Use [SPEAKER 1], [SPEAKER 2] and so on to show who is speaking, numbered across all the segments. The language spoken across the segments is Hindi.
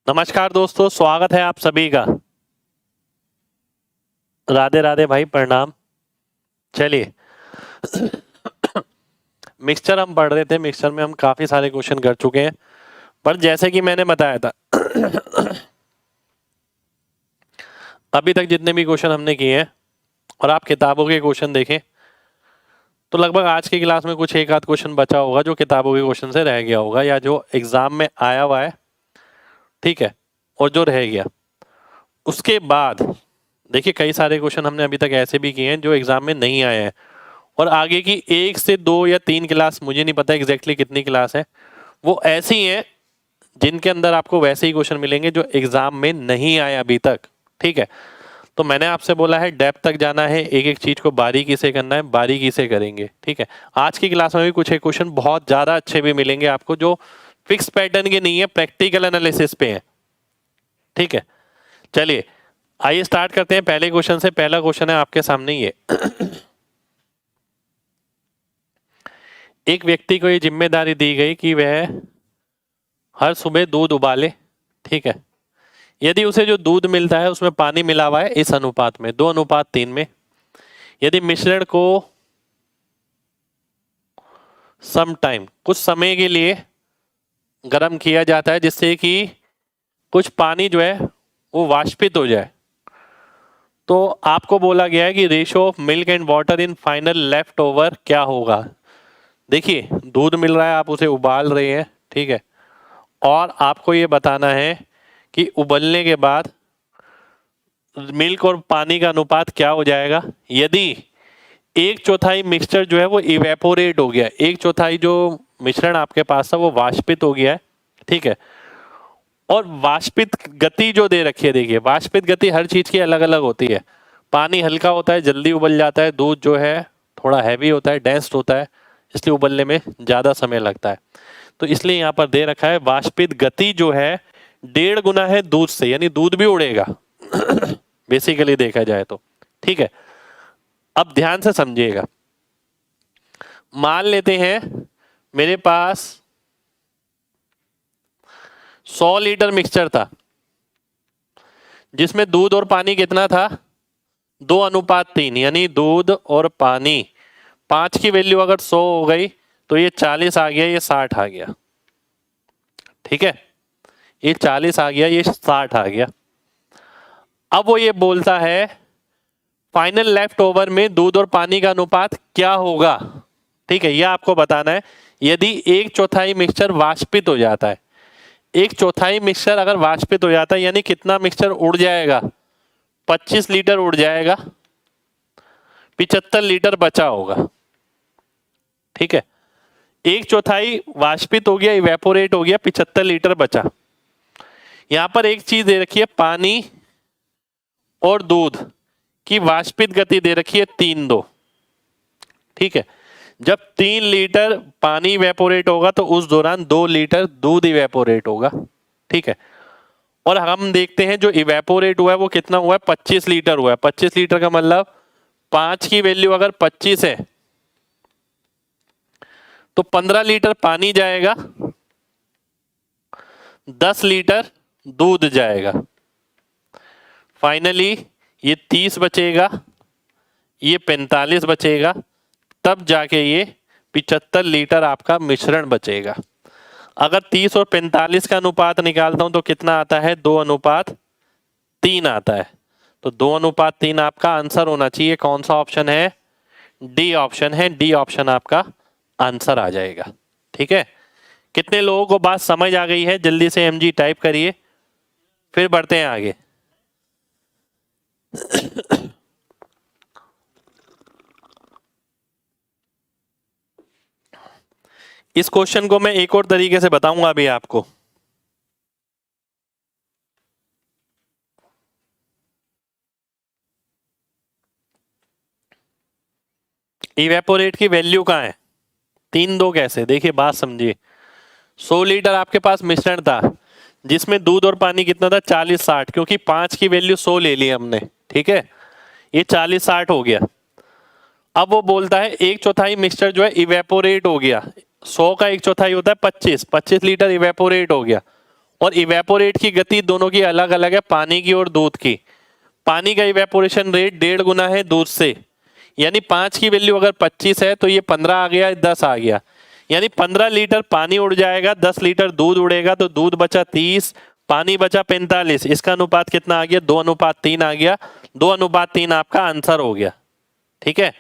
[SPEAKER 1] नमस्कार दोस्तों, स्वागत है आप सभी का। राधे राधे भाई, प्रणाम। चलिए मिक्सचर हम पढ़ रहे थे। मिक्सचर में हम काफी सारे क्वेश्चन कर चुके हैं, पर जैसे कि मैंने बताया था अभी तक जितने भी क्वेश्चन हमने किए हैं और आप किताबों के क्वेश्चन देखें तो लगभग आज की क्लास में कुछ एक आध क्वेश्चन बचा होगा जो किताबों के क्वेश्चन से रह गया होगा या जो एग्जाम में आया हुआ है, ठीक है, और जो रह गया। उसके बाद देखिए कई सारे क्वेश्चन हमने अभी तक ऐसे भी किए हैं जो एग्जाम में नहीं आए हैं, और आगे की 1 से 2 या 3 क्लास, मुझे नहीं पता एग्जैक्टली कितनी क्लास है, वो ऐसी हैं जिनके अंदर आपको वैसे ही क्वेश्चन मिलेंगे जो एग्जाम में नहीं आए अभी तक। ठीक है, तो मैंने आपसे बोला है डेप्थ तक जाना है, एक एक चीज को बारीकी से करना है, बारीकी से करेंगे। ठीक है, आज की क्लास में भी कुछ एक क्वेश्चन बहुत ज्यादा अच्छे भी मिलेंगे आपको जो फिक्स पैटर्न के नहीं है, प्रैक्टिकल एनालिसिस पे है। ठीक है, चलिए आइए स्टार्ट करते हैं पहले क्वेश्चन से। पहला क्वेश्चन है आपके सामने ये एक व्यक्ति को ये जिम्मेदारी दी गई कि वह हर सुबह दूध उबाले। ठीक है, यदि उसे जो दूध मिलता है उसमें पानी मिला हुआ है इस अनुपात में, 2:3 में। यदि मिश्रण को सम टाइम, कुछ समय के लिए गर्म किया जाता है जिससे कि कुछ पानी जो है वो वाष्पित हो जाए, तो आपको बोला गया है कि ratio of milk and water in final left over क्या होगा। देखिए दूध मिल रहा है, आप उसे उबाल रहे हैं, ठीक है, और आपको ये बताना है कि उबलने के बाद मिल्क और पानी का अनुपात क्या हो जाएगा। यदि 1/4 मिक्सचर जो है वो इवेपोरेट हो गया, 1/4 जो मिश्रण आपके पास था वो वाष्पित हो गया है, ठीक है, और वाष्पित गति जो दे रखी है, देखिए वाष्पित गति हर चीज की अलग अलग होती है। पानी हल्का होता है, जल्दी उबल जाता है, दूध जो है थोड़ा हैवी होता है, डेंस होता है, इसलिए उबलने में ज्यादा समय लगता है। तो इसलिए यहाँ पर दे रखा है वाष्पित गति जो है 1.5 गुना है दूध से, यानी दूध भी उड़ेगा बेसिकली देखा जाए तो। ठीक है, अब ध्यान से समझिएगा। मान लेते हैं मेरे पास 100 लीटर मिक्सचर था जिसमें दूध और पानी कितना था, 2:3, यानी दूध और पानी 5 की वैल्यू अगर 100 हो गई तो ये 40 आ गया, ये 60 आ गया। ठीक है, ये 40 आ गया, ये 60 आ गया। अब वो ये बोलता है फाइनल लेफ्ट ओवर में दूध और पानी का अनुपात क्या होगा। ठीक है, यह आपको बताना है। यदि 1/4 मिक्सचर वाष्पित हो जाता है, 1/4 मिक्सचर अगर वाष्पित हो जाता है यानी कितना मिक्सचर उड़ जाएगा, 25 लीटर उड़ जाएगा, 75 लीटर बचा होगा। ठीक है, 1/4 वाष्पित हो गया, इवेपोरेट हो गया, 75 लीटर बचा। यहां पर एक चीज दे रखी है, पानी और दूध की वाष्पित गति दे रखी है 3:2। ठीक है, जब 3 लीटर पानी इवेपोरेट होगा तो उस दौरान 2 लीटर दूध इवेपोरेट होगा। ठीक है, और हम देखते हैं जो इवेपोरेट हुआ है वो कितना हुआ है, 25 लीटर हुआ है। 25 लीटर का मतलब 5 की वैल्यू अगर 25 है तो 15 लीटर पानी जाएगा, 10 लीटर दूध जाएगा। फाइनली ये 30 बचेगा, ये 45 बचेगा, तब जाके ये 75 लीटर आपका मिश्रण बचेगा। अगर 30 और 45 का अनुपात निकालता हूं तो कितना आता है, 2:3 आता है। तो 2:3 आपका आंसर होना चाहिए। कौन सा ऑप्शन है, डी ऑप्शन है, डी ऑप्शन आपका आंसर आ जाएगा। ठीक है, कितने लोगों को बात समझ आ गई है, जल्दी से एमजी टाइप करिए, फिर बढ़ते हैं आगे। इस क्वेश्चन को मैं एक और तरीके से बताऊंगा अभी आपको। इवेपोरेट की वैल्यू कहाँ है, 3:2 कैसे, देखिए बात समझिए। 100 लीटर आपके पास मिश्रण था जिसमें दूध और पानी कितना था, 40-60, क्योंकि 5 की वैल्यू 100 ले ली हमने। ठीक है, ये 40-60 हो गया। अब वो बोलता है 1/4 मिक्सचर जो है इवेपोरेट हो गया। 100 का 1/4 होता है 25 लीटर इवेपोरेट हो गया, और इवेपोरेट की गति दोनों की अलग अलग है, पानी की और दूध की। पानी का इवेपोरेशन रेट 1.5 गुना है दूध से, यानी 5 की वैल्यू अगर 25 है तो ये 15 आ गया, 10 आ गया, यानी 15 लीटर पानी उड़ जाएगा, 10 लीटर दूध उड़ेगा, तो दूध बचा 30, पानी बचा 45। इसका अनुपात कितना आ गया? 2:3 आ गया। 2:3 आपका आंसर हो गया। ठीक है,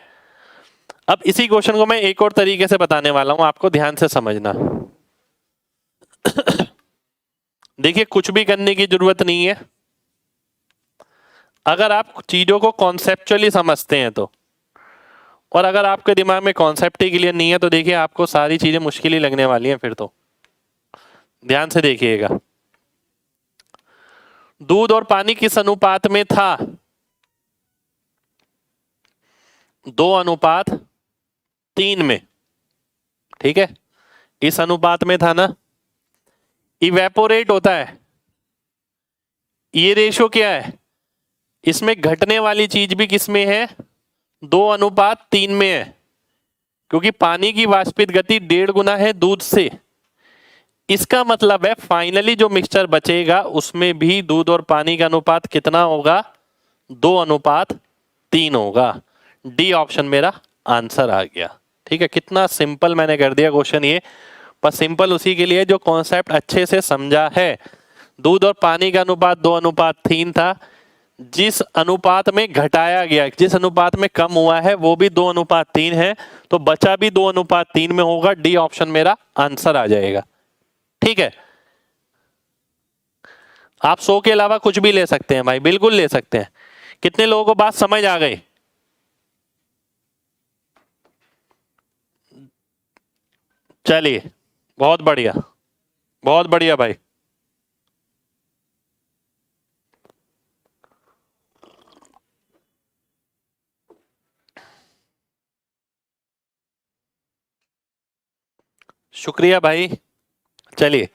[SPEAKER 1] अब इसी क्वेश्चन को मैं एक और तरीके से बताने वाला हूं, आपको ध्यान से समझना। देखिए, कुछ भी करने की जरूरत नहीं है, अगर आप चीजों को कॉन्सेप्चुअली समझते हैं तो। और अगर आपके दिमाग में कॉन्सेप्ट ही क्लियर नहीं है तो देखिए आपको सारी चीजें मुश्किल ही लगने वाली हैं फिर तो। ध्यान से देखिएगा, दूध और पानी किस अनुपात में था? 2:3 में। ठीक है, इस अनुपात में था ना। इवेपोरेट होता है, ये रेशो क्या है? इसमें घटने वाली चीज भी किसमें है? 2:3 में है, क्योंकि पानी की वाष्पित गति 1.5 गुना है दूध से। इसका मतलब है फाइनली जो मिक्सचर बचेगा उसमें भी दूध और पानी का अनुपात कितना होगा? 2:3 होगा। डी ऑप्शन मेरा आंसर आ गया। ठीक है, कितना सिंपल मैंने कर दिया क्वेश्चन ये, पर सिंपल उसी के लिए जो कॉन्सेप्ट अच्छे से समझा है। दूध और पानी का अनुपात 2:3 था, जिस अनुपात में घटाया गया, जिस अनुपात में कम हुआ है वो भी 2:3 है, तो बचा भी 2:3 में होगा। डी ऑप्शन मेरा आंसर आ जाएगा। ठीक है, आप 100 के अलावा कुछ भी ले सकते हैं भाई, बिल्कुल ले सकते हैं। कितने लोगों को बात समझ आ गई? चलिए, बहुत बढ़िया, बहुत बढ़िया भाई। शुक्रिया भाई। चलिए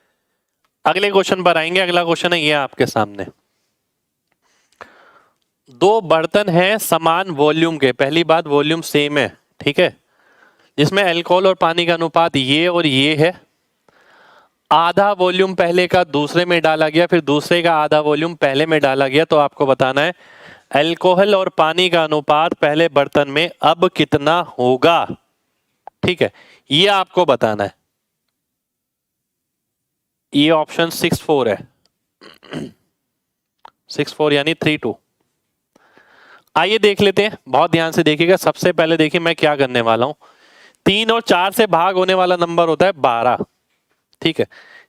[SPEAKER 1] अगले क्वेश्चन पर आएंगे। अगला क्वेश्चन है ये आपके सामने। दो बर्तन हैं समान वॉल्यूम के, पहली बात वॉल्यूम सेम है, ठीक है, जिसमें अल्कोहल और पानी का अनुपात ये और ये है। आधा वॉल्यूम पहले का दूसरे में डाला गया, फिर दूसरे का आधा वॉल्यूम पहले में डाला गया, तो आपको बताना है अल्कोहल और पानी का अनुपात पहले बर्तन में अब कितना होगा। ठीक है, ये आपको बताना है। ये ऑप्शन 6-4 है, 6-4 यानी 3-2। आइए देख लेते हैं, बहुत ध्यान से देखिएगा। सबसे पहले देखिए मैं क्या करने वाला हूं। 3 और 4 से भाग होने वाला नंबर होता है 12। ठीक है,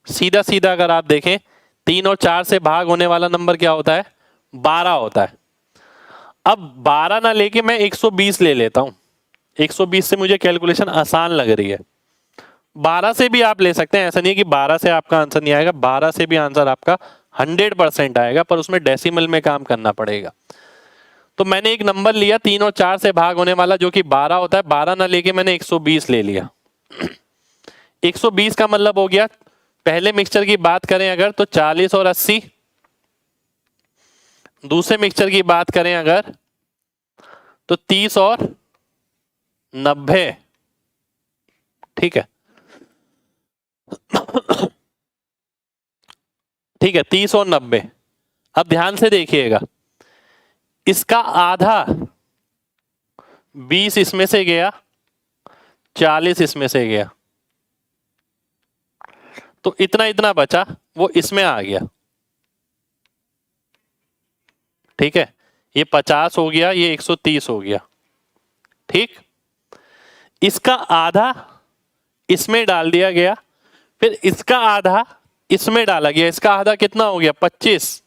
[SPEAKER 1] सीधा सीधा अगर आप देखें 3 और 4 से भाग होने वाला नंबर क्या होता है? 12 होता है। अब 12 ना लेके मैं 120 ले लेता हूं। 120 से मुझे कैलकुलेशन आसान लग रही है। 12 से भी आप ले सकते हैं, ऐसा नहीं है कि 12 से आपका आंसर नहीं आएगा। 12 से भी आंसर आपका 100% आएगा, पर उसमें डेसिमल में काम करना पड़ेगा। तो मैंने एक नंबर लिया 3 और 4 से भाग होने वाला जो कि 12 होता है। 12 ना लेके मैंने 120 ले लिया। 120 का मतलब हो गया, पहले मिक्सचर की बात करें अगर तो 40 और 80, दूसरे मिक्सचर की बात करें अगर तो 30 और 90। ठीक है, ठीक है, 30 और 90। अब ध्यान से देखिएगा, इसका आधा 20 इसमें से गया, 40 इसमें से गया, तो इतना इतना बचा वो इसमें आ गया। ठीक है, ये 50 हो गया, ये 130 हो गया। ठीक, इसका आधा इसमें डाल दिया गया, फिर इसका आधा इसमें डाला गया। इसका आधा कितना हो गया? 25।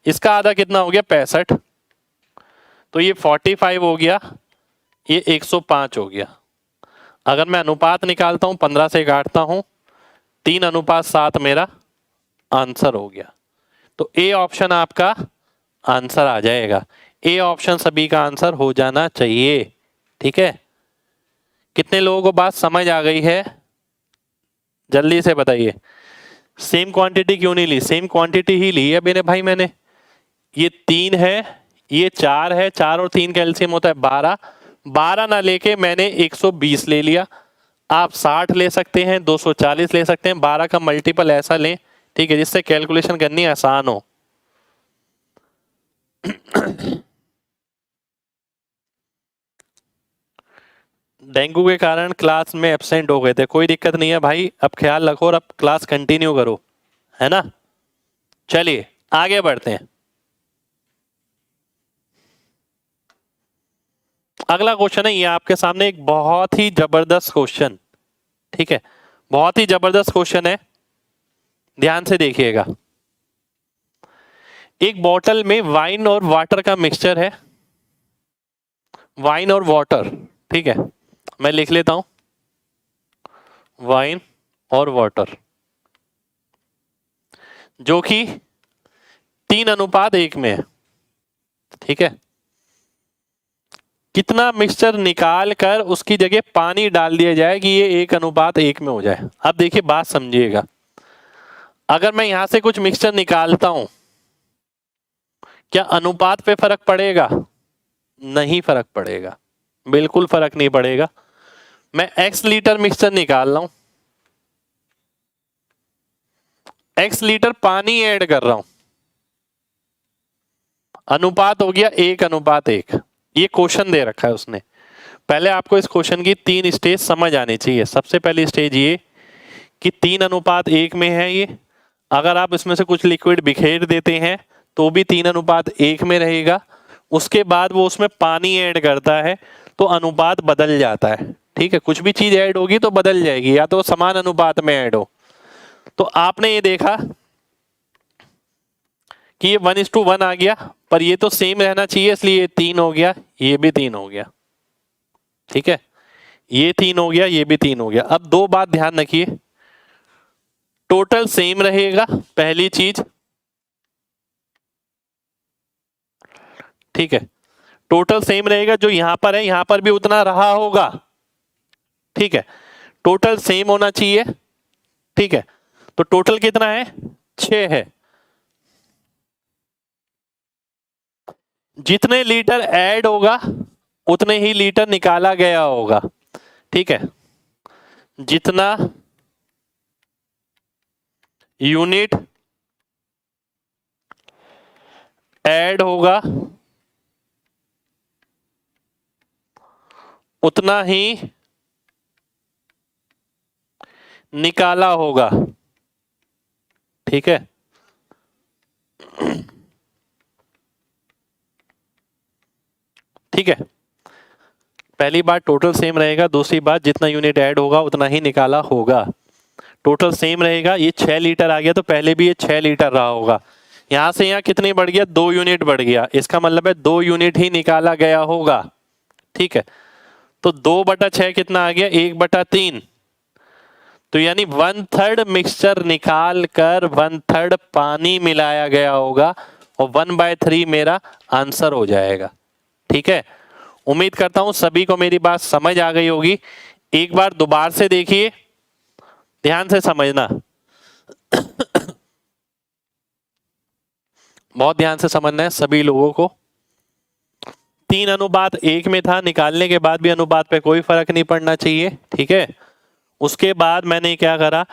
[SPEAKER 1] इसका आधा कितना हो गया? 65। तो ये 45 हो गया, ये 105 हो गया। अगर मैं अनुपात निकालता हूं, 15 से काटता हूं, 3:7 मेरा आंसर हो गया। तो ए ऑप्शन आपका आंसर आ जाएगा। ए ऑप्शन सभी का आंसर हो जाना चाहिए। ठीक है, कितने लोगों को बात समझ आ गई है? जल्दी से बताइए। सेम क्वांटिटी क्यों नहीं ली? सेम क्वांटिटी ही ली है मेरे भाई मैंने। ये 3 है, ये 4 है, 4 और 3 का एलसीएम होता है 12। 12 ना लेके मैंने 120 ले लिया। आप 60 ले सकते हैं, 240 ले सकते हैं, 12 का मल्टीपल ऐसा लें। ठीक है, जिससे कैलकुलेशन करनी आसान हो। डेंगू के कारण क्लास में एब्सेंट हो गए थे, कोई दिक्कत नहीं है भाई, अब ख्याल रखो और अब क्लास कंटिन्यू करो, है ना। चलिए आगे बढ़ते हैं। अगला क्वेश्चन है, ये आपके सामने एक बहुत ही जबरदस्त क्वेश्चन, ठीक है, बहुत ही जबरदस्त क्वेश्चन है, ध्यान से देखिएगा। एक बॉटल में वाइन और वाटर का मिक्सचर है, वाइन और वाटर, ठीक है, मैं लिख लेता हूं, वाइन और वाटर, जो कि 3:1 में है, ठीक है। कितना मिक्सचर निकाल कर उसकी जगह पानी डाल दिया जाए कि ये 1:1 में हो जाए। अब देखिए बात समझिएगा, अगर मैं यहां से कुछ मिक्सचर निकालता हूं, क्या अनुपात पे फर्क पड़ेगा? नहीं फर्क पड़ेगा, बिल्कुल फर्क नहीं पड़ेगा। मैं x लीटर मिक्सचर निकाल रहा हूं, x लीटर पानी ऐड कर रहा हूं, अनुपात हो गया 1:1। ये क्वेश्चन दे रखा है उसने। पहले आपको इस क्वेश्चन की 3 स्टेज समझ आनी चाहिए। सबसे पहली स्टेज ये कि 3:1 में है ये, अगर आप इसमें से कुछ लिक्विड बिखेर देते हैं तो भी 3:1 में रहेगा। उसके बाद वो उसमें पानी ऐड करता है तो अनुपात बदल जाता है, ठीक है। कुछ भी चीज ऐड होगी तो बदल जाएगी, या तो समान अनुपात में ऐड हो। तो आपने ये देखा कि ये 1:1 आ गया, पर ये तो सेम रहना चाहिए, इसलिए ये 3 हो गया, ये भी 3 हो गया, ठीक है। ये 3 हो गया, ये भी 3 हो गया। अब दो बात ध्यान रखिए, टोटल सेम रहेगा पहली चीज, ठीक है, टोटल सेम रहेगा, जो यहां पर है यहां पर भी उतना रहा होगा, ठीक है, टोटल सेम होना चाहिए, ठीक है। तो टोटल कितना है? 6 है। जितने लीटर ऐड होगा उतने ही लीटर निकाला गया होगा, ठीक है। जितना यूनिट ऐड होगा उतना ही निकाला होगा, ठीक है। ठीक है, पहली बात टोटल सेम रहेगा, दूसरी बात जितना यूनिट ऐड होगा उतना ही निकाला होगा। टोटल सेम रहेगा, ये 6 लीटर आ गया तो पहले भी ये 6 लीटर रहा होगा। यहां से यहां कितनी बढ़ गया? 2 यूनिट बढ़ गया, इसका मतलब है 2 यूनिट ही निकाला गया होगा, ठीक है। तो 2/6 कितना आ गया? 1/3। तो यानी 1/3 मिक्सचर निकाल कर 1/3 पानी मिलाया गया होगा और 1/3 मेरा आंसर हो जाएगा, ठीक है। उम्मीद करता हूं सभी को मेरी बात समझ आ गई होगी। एक बार दोबारा से देखिए, ध्यान से समझना, बहुत ध्यान से समझना है सभी लोगों को। 3:1 में था, निकालने के बाद भी अनुपात पे कोई फर्क नहीं पड़ना चाहिए, ठीक है। उसके बाद मैंने क्या करा,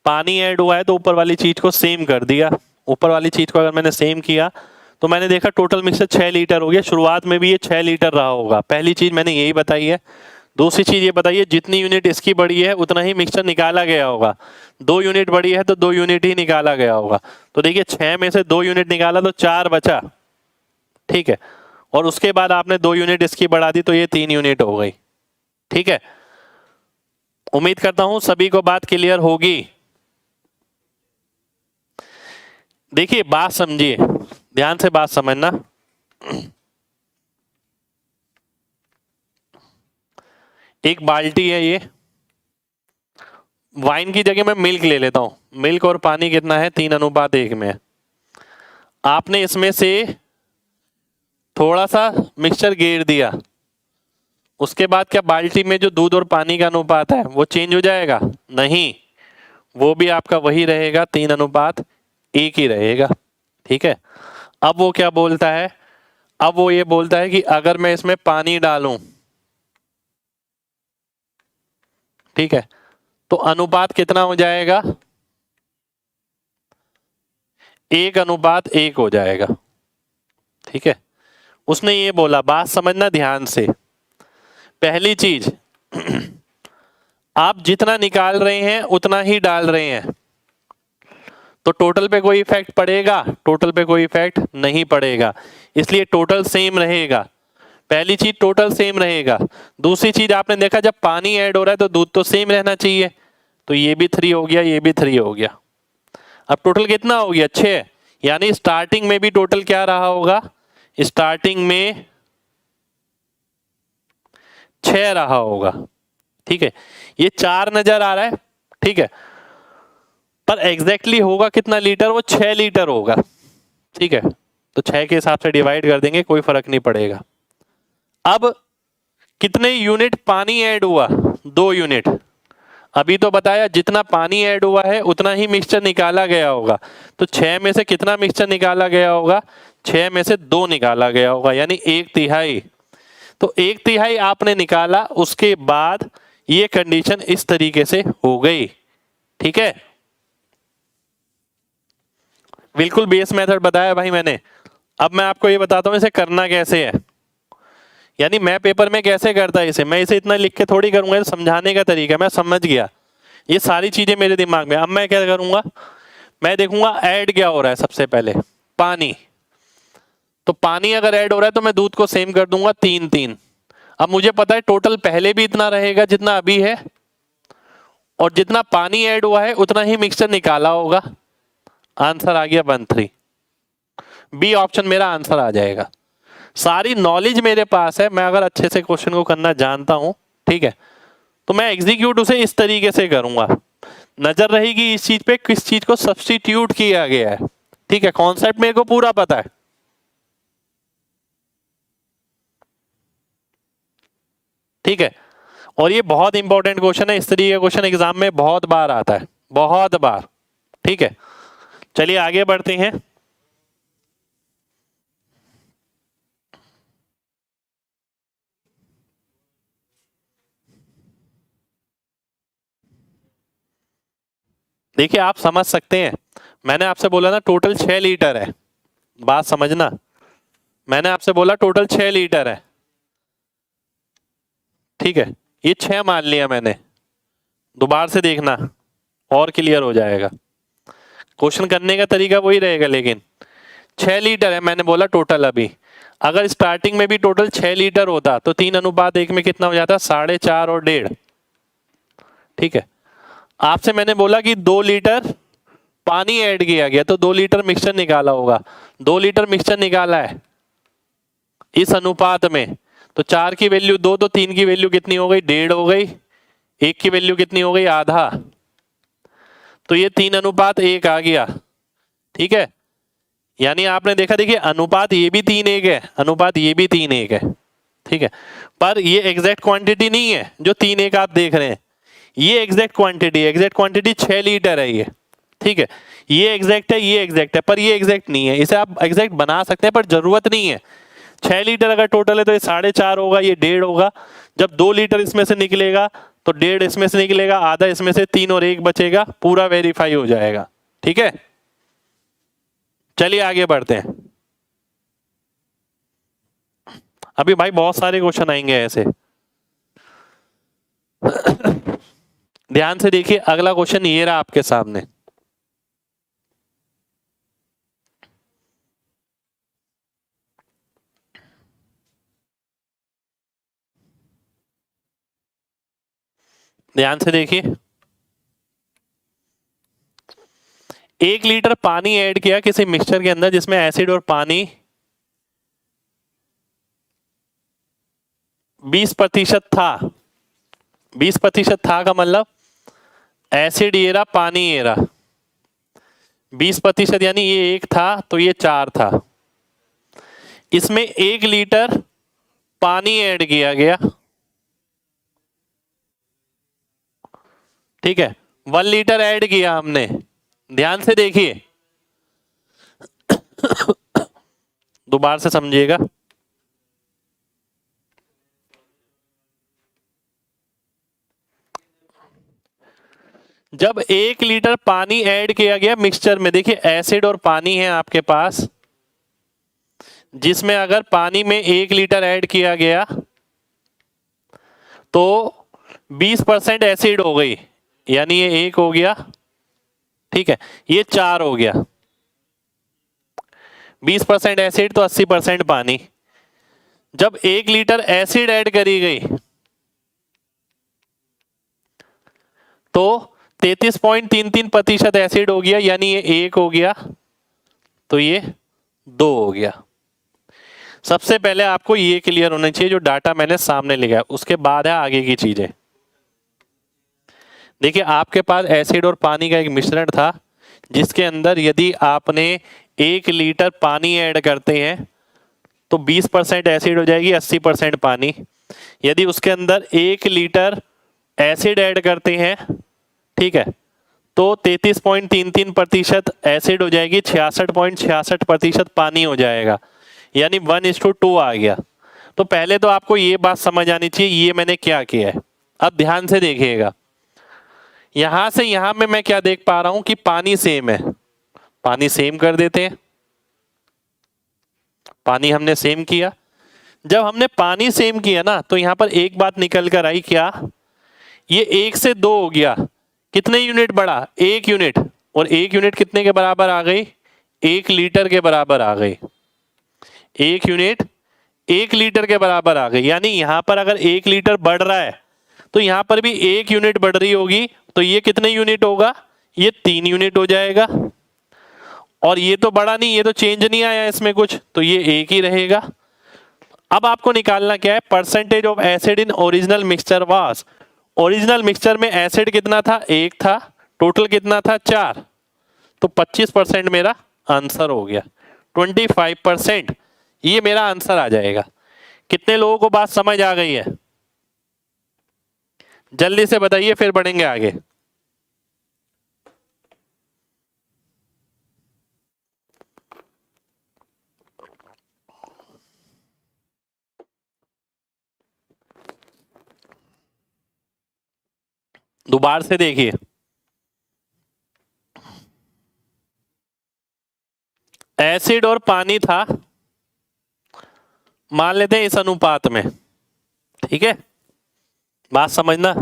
[SPEAKER 1] पानी ऐड हुआ है तो ऊपर वाली चीज को सेम कर दिया। ऊपर वाली चीज को अगर मैंने सेम किया तो मैंने देखा टोटल मिक्सर 6 लीटर हो गया। शुरुआत में भी ये 6 लीटर रहा होगा, पहली चीज मैंने यही बताई है। दूसरी चीज ये बताइए, जितनी यूनिट इसकी बढ़ी है उतना ही मिक्सचर निकाला गया होगा। 2 यूनिट बढ़ी है तो 2 यूनिट ही निकाला गया होगा। तो देखिए 6 में से 2 यूनिट निकाला तो 4 बचा, ठीक है। और उसके बाद आपने 2 यूनिट इसकी बढ़ा दी तो ये 3 यूनिट हो गई, ठीक है। उम्मीद करता हूं सभी को बात क्लियर होगी। देखिए बात समझिए, ध्यान से बात समझना। एक बाल्टी है ये, वाइन की जगह मैं मिल्क ले लेता हूं। मिल्क और पानी कितना है? 3:1 में। आपने इसमें से थोड़ा सा मिक्सचर गेर दिया, उसके बाद क्या बाल्टी में जो दूध और पानी का अनुपात है वो चेंज हो जाएगा? नहीं, वो भी आपका वही रहेगा, 3:1 ही रहेगा, ठीक है। अब वो क्या बोलता है? अब वो ये बोलता है कि अगर मैं इसमें पानी डालूं, ठीक है, तो अनुपात कितना हो जाएगा? 1:1 हो जाएगा। ठीक है, उसने ये बोला, बात समझना ध्यान से। पहली चीज आप जितना निकाल रहे हैं उतना ही डाल रहे हैं, तो टोटल पे कोई इफेक्ट पड़ेगा? टोटल पे कोई इफेक्ट नहीं पड़ेगा, इसलिए टोटल सेम रहेगा। पहली चीज टोटल सेम रहेगा। दूसरी चीज आपने देखा जब पानी ऐड हो रहा है तो दूध तो सेम रहना चाहिए, तो ये भी 3 हो गया, ये भी 3 हो गया। अब टोटल कितना हो गया? 6। यानी स्टार्टिंग में भी टोटल क्या रहा होगा? स्टार्टिंग में 6 रहा होगा। ठीक है, ये 4 नजर आ रहा है। ठीक है, पर एग्जैक्टली होगा कितना लीटर? वो 6 लीटर होगा। ठीक है, तो 6 के हिसाब से डिवाइड कर देंगे, कोई फर्क नहीं पड़ेगा। अब कितने यूनिट पानी ऐड हुआ? 2 यूनिट। अभी तो बताया जितना पानी ऐड हुआ है उतना ही मिक्सचर निकाला गया होगा, तो 6 में से कितना मिक्सचर निकाला गया होगा? 6 में से 2 निकाला गया होगा, यानी 1/3। तो 1/3 आपने निकाला, उसके बाद ये कंडीशन इस तरीके से हो गई। ठीक है, बिल्कुल बेस मेथड बताया भाई मैंने। अब मैं आपको ये बताता हूं इसे करना कैसे है, यानी मैं पेपर में कैसे करता है इसे। मैं इसे इतना लिख के थोड़ी करूंगा, समझाने का तरीका मैं समझ गया, ये सारी चीजें मेरे दिमाग में। अब मैं क्या करूंगा, मैं देखूंगा ऐड क्या हो रहा है। सबसे पहले पानी, तो पानी अगर ऐड हो रहा है तो मैं दूध को सेम कर दूंगा 3-3। अब मुझे पता है टोटल पहले भी इतना रहेगा जितना अभी है, और जितना पानी ऐड हुआ है उतना ही मिक्सचर निकाला होगा। आंसर आ गया 1/3। बी ऑप्शन मेरा आंसर आ जाएगा। सारी नॉलेज मेरे पास है, मैं अगर अच्छे से क्वेश्चन को करना जानता हूं, ठीक है, तो मैं एग्जीक्यूट उसे इस तरीके से करूंगा। नजर रहेगी इस चीज पे, किस चीज को सब्स्टिट्यूट किया गया है। ठीक है, कॉन्सेप्ट मेरे को पूरा पता है। ठीक है, और ये बहुत इंपॉर्टेंट क्वेश्चन है, इस तरीके का क्वेश्चन एग्जाम में बहुत बार आता है, बहुत बार। ठीक है, चलिए आगे बढ़ते हैं। देखिए आप समझ सकते हैं, मैंने आपसे बोला ना टोटल 6 लीटर है। बात समझना, मैंने आपसे बोला टोटल 6 लीटर है। ठीक है, ये 6 मान लिया मैंने, दोबारा से देखना और क्लियर हो जाएगा। क्वेश्चन करने का तरीका वही रहेगा, लेकिन 6 लीटर है मैंने बोला टोटल। अभी अगर स्टार्टिंग में भी टोटल 6 लीटर होता तो 3:1 में कितना हो जाता? 4.5 और 1.5। ठीक है, आपसे मैंने बोला कि 2 लीटर पानी ऐड किया गया, तो 2 लीटर मिक्सचर निकाला होगा। 2 लीटर मिक्सचर निकाला है इस अनुपात में, तो 4 की वैल्यू 2, तो 3 की वैल्यू कितनी हो गई? 1.5 हो गई। 1 की वैल्यू कितनी हो गई? आधा। तो ये 3:1 आ गया। ठीक है, यानी आपने देखा, देखिए अनुपात ये भी 3:1 है, अनुपात ये भी 3:1 है। ठीक है, पर ये एग्जैक्ट क्वांटिटी नहीं है जो 3:1 आप देख रहे हैं, ये exact quantity, exact quantity 6 litre है ये। ठीक है, ये एग्जैक्ट है, ये एग्जैक्ट है, पर ये एग्जैक्ट नहीं है। इसे आप एग्जैक्ट बना सकते हैं पर जरूरत नहीं है। 6 लीटर अगर टोटल है तो ये 4.5 होगा, ये 1.5 होगा। जब 2 लीटर इसमें से निकलेगा तो 1.5 इसमें से निकलेगा, आधा इसमें से, 3 और 1 बचेगा, पूरा वेरीफाई हो जाएगा। ठीक है, चलिए आगे बढ़ते हैं। अभी भाई बहुत सारे क्वेश्चन आएंगे ऐसे। ध्यान से देखिए, अगला क्वेश्चन ये रहा आपके सामने। ध्यान से देखिए, 1 लीटर पानी ऐड किया किसी मिक्सचर के अंदर जिसमें एसिड और पानी 20% था। 20% था का मतलब एसिड ये रहा, पानी ये रहा। 20% यानी ये 1 था तो ये 4 था। इसमें 1 लीटर पानी ऐड किया गया। ठीक है, 1 लीटर ऐड किया हमने। ध्यान से देखिए, दोबारा से समझिएगा। जब 1 लीटर पानी ऐड किया गया मिक्सचर में, देखिए एसिड और पानी है आपके पास, जिसमें अगर पानी में 1 लीटर ऐड किया गया तो 20% एसिड हो गई, यानी ये 1 हो गया, ठीक है, ये 4 हो गया। 20% एसिड तो 80% पानी। जब 1 लीटर एसिड ऐड करी गई तो 33.33% एसिड हो गया, यानी ये 1 हो गया, तो ये 2 हो गया। सबसे पहले आपको ये क्लियर होना चाहिए जो डाटा मैंने सामने लिखा है, उसके बाद है आगे की चीजें। देखिए आपके पास एसिड और पानी का एक मिश्रण था, जिसके अंदर यदि आपने 1 लीटर पानी ऐड करते हैं तो 20% एसिड हो जाएगी, 80% पानी। यदि उसके अंदर 1 लीटर एसिड ऐड करते हैं, ठीक है, तो 33.33% एसिड हो जाएगी, 66.66% पानी हो जाएगा, यानी 1:2 आ गया। तो पहले तो आपको ये बात समझ आनी चाहिए ये मैंने क्या किया है। अब ध्यान से देखिएगा, यहां से यहां में मैं क्या देख पा रहा हूं कि पानी सेम है। पानी सेम कर देते हैं, पानी हमने सेम किया। जब हमने पानी सेम किया ना, तो यहां पर एक बात निकल कर आई, क्या, ये 1 से 2 हो गया, कितने यूनिट बढ़ा, 1 यूनिट, और 1 यूनिट कितने के बराबर आ गई, 1 लीटर के बराबर आ गई। 1 यूनिट 1 लीटर के बराबर आ गई, यानी यहां पर अगर 1 लीटर बढ़ रहा है तो यहां पर भी 1 यूनिट बढ़ रही होगी, तो ये कितने यूनिट होगा, ये 3 यूनिट हो जाएगा। और ये तो बढ़ा नहीं, ये तो चेंज नहीं आया इसमें कुछ, तो ये 1 ही रहेगा। अब आपको निकालना क्या है, percentage of acid in original mixture वास। ओरिजिनल मिक्सचर में एसिड कितना था, 1 था, टोटल कितना था, 4, तो 25% मेरा आंसर हो गया, 25%, ये मेरा आंसर आ जाएगा। कितने लोगों को बात समझ आ गई है, जल्दी से बताइए, फिर बढ़ेंगे आगे। दोबारा से देखिए, एसिड और पानी था, मान लेते हैं इस अनुपात में, ठीक है, बात समझना।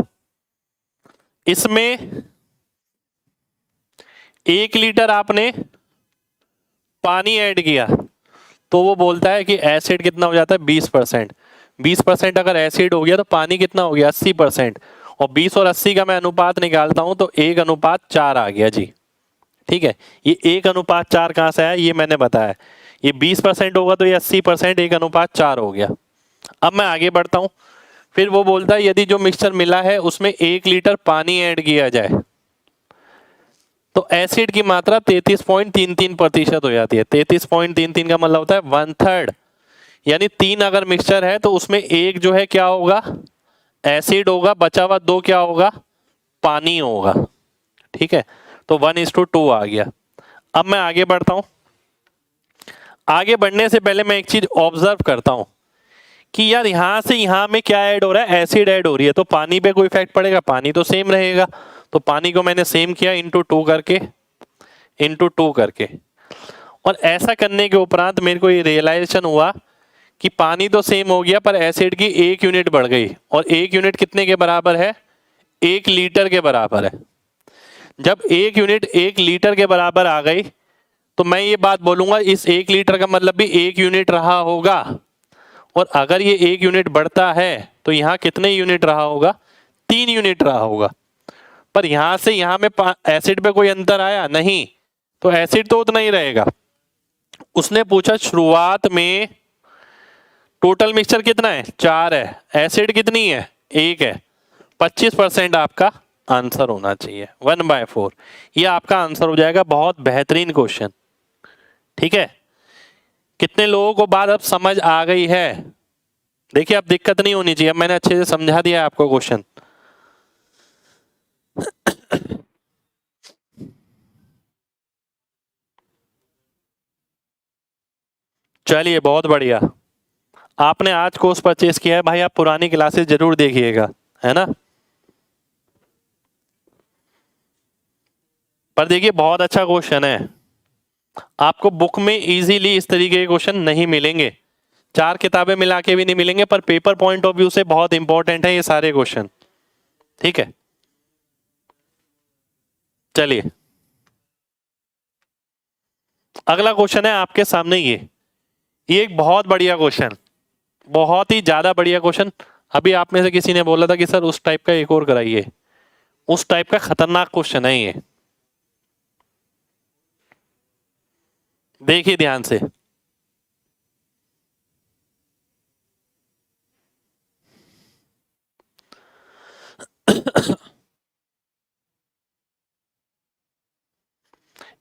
[SPEAKER 1] इसमें 1 लीटर आपने पानी ऐड किया, तो वो बोलता है कि एसिड कितना हो जाता है, 20%। 20% अगर एसिड हो गया तो पानी कितना हो गया, 80%। और 20 और 80 का मैं अनुपात निकालता हूं तो 1:4 आ गया जी, ठीक है। ये 1:4 कहां से आया, ये मैंने बताया, ये 20% होगा तो ये 80%, 1:4 हो गया। अब मैं आगे बढ़ता हूं, फिर वो बोलता है यदि जो मिक्सचर मिला है उसमें 1 लीटर पानी ऐड किया जाए तो एसिड की मात्रा 33.33% हो जाती है। 33.33 का मतलब होता है 1/3, यानी 3 अगर मिक्सचर है तो उसमें 1 जो है क्या होगा, एसिड होगा, बचा हुआ 2 क्या होगा, पानी होगा, ठीक है। तो 1:2 आ गया। अब मैं आगे बढ़ता हूं, आगे बढ़ने से पहले मैं एक चीज ऑब्जर्व करता हूं कि यार यहां से यहां में क्या ऐड हो रहा है, एसिड ऐड हो रही है, तो पानी पे कोई इफेक्ट पड़ेगा, पानी तो सेम रहेगा। तो पानी को मैंने सेम किया इंटू टू करके, और ऐसा करने के उपरांत मेरे को ये रियलाइजेशन हुआ कि पानी तो सेम हो गया पर एसिड की 1 यूनिट बढ़ गई, और 1 यूनिट कितने के बराबर है, 1 लीटर के बराबर है। जब 1 यूनिट 1 लीटर के बराबर आ गई तो मैं ये बात बोलूंगा इस 1 लीटर का मतलब भी 1 यूनिट रहा होगा, और अगर ये 1 यूनिट बढ़ता है तो यहां कितने यूनिट रहा होगा, 3 यूनिट रहा होगा। पर यहां से यहां में एसिड पे कोई अंतर आया नहीं, तो एसिड तो उतना ही रहेगा। उसने पूछा शुरुआत में टोटल मिक्सचर कितना है, 4 है, एसिड कितनी है, 1 है, 25% आपका आंसर होना चाहिए, 1/4, ये आपका आंसर हो जाएगा। बहुत बेहतरीन क्वेश्चन, ठीक है। कितने लोगों को बात अब समझ आ गई है, देखिए अब दिक्कत नहीं होनी चाहिए, अब मैंने अच्छे से समझा दिया है आपको क्वेश्चन। चलिए बहुत बढ़िया, आपने आज कोर्स परचेज किया है भाई, आप पुरानी क्लासेस जरूर देखिएगा, है ना। पर देखिए बहुत अच्छा क्वेश्चन है, आपको बुक में इजीली इस तरीके के क्वेश्चन नहीं मिलेंगे, 4 किताबें मिला के भी नहीं मिलेंगे, पर पेपर पॉइंट ऑफ व्यू से बहुत इंपॉर्टेंट है ये सारे क्वेश्चन। ठीक है, चलिए अगला क्वेश्चन है आपके सामने। ये एक बहुत बढ़िया क्वेश्चन, बहुत ही ज्यादा बढ़िया क्वेश्चन। अभी आप में से किसी ने बोला था कि सर उस टाइप का एक और कराइए, उस टाइप का खतरनाक क्वेश्चन है ये। देखिए ध्यान से,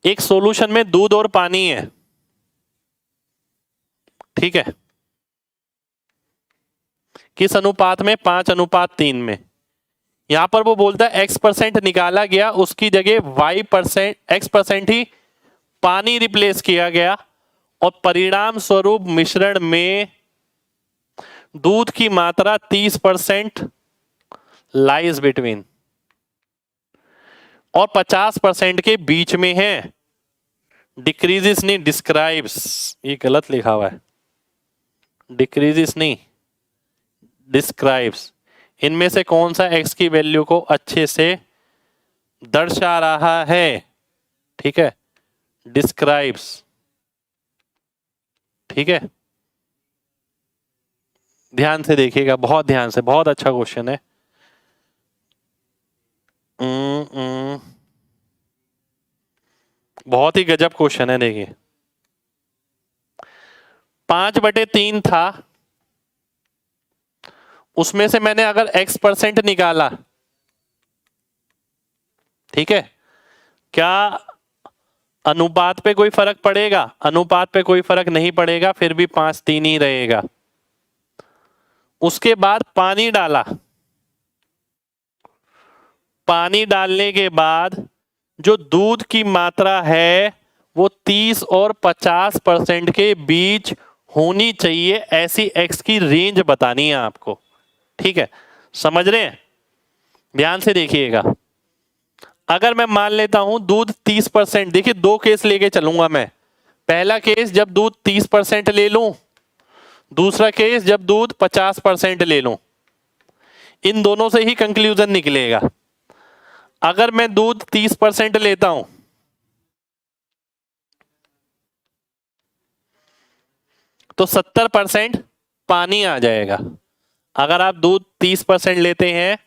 [SPEAKER 1] एक सॉल्यूशन में दूध और पानी है, ठीक है, किस अनुपात में? 5:3 में। यहां पर वो बोलता है x% निकाला गया, उसकी जगह y% x% ही पानी रिप्लेस किया गया और परिणाम स्वरूप मिश्रण में दूध की मात्रा 30% लाइज बिटवीन और 50% के बीच में है। डिक्रीजिस नहीं, डिस्क्राइब्स, ये गलत लिखा हुआ है, डिक्रीजिस नहीं, डिस्क्राइब्स। इनमें से कौन सा x की वैल्यू को अच्छे से दर्शा रहा है? ठीक है, डिस्क्राइब्स। ठीक है, ध्यान से देखिएगा, बहुत ध्यान से, बहुत अच्छा क्वेश्चन है। बहुत ही गजब क्वेश्चन है। देखिए 5/3 था, उसमें से मैंने अगर x% निकाला, ठीक है, क्या अनुपात पे कोई फर्क पड़ेगा? अनुपात पे कोई फर्क नहीं पड़ेगा, फिर भी 5/3 ही रहेगा। उसके बाद पानी डाला, पानी डालने के बाद जो दूध की मात्रा है वो 30 और 50% के बीच होनी चाहिए, ऐसी x की रेंज बतानी है आपको। ठीक है, समझ रहे हैं? ध्यान से देखिएगा। अगर मैं मान लेता हूं दूध 30%, देखिए 2 केस लेके चलूंगा मैं। पहला केस जब दूध 30% ले लूं, दूसरा केस जब दूध 50% ले लूं। इन दोनों से ही कंक्लूजन निकलेगा। अगर मैं दूध 30% लेता हूं तो 70% पानी आ जाएगा। अगर आप दूध 30% लेते हैं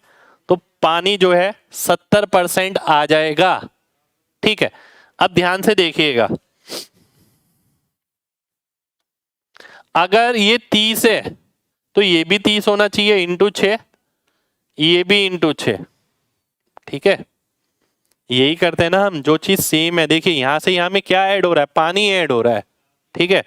[SPEAKER 1] तो पानी जो है 70% आ जाएगा। ठीक है, अब ध्यान से देखिएगा, अगर ये 30 है तो ये भी 30 होना चाहिए, इंटू 6, ये भी इंटू 6। ठीक है, यही करते हैं ना हम, जो चीज सेम है। देखिए यहां से यहां में क्या ऐड हो रहा है? पानी ऐड हो रहा है। ठीक है,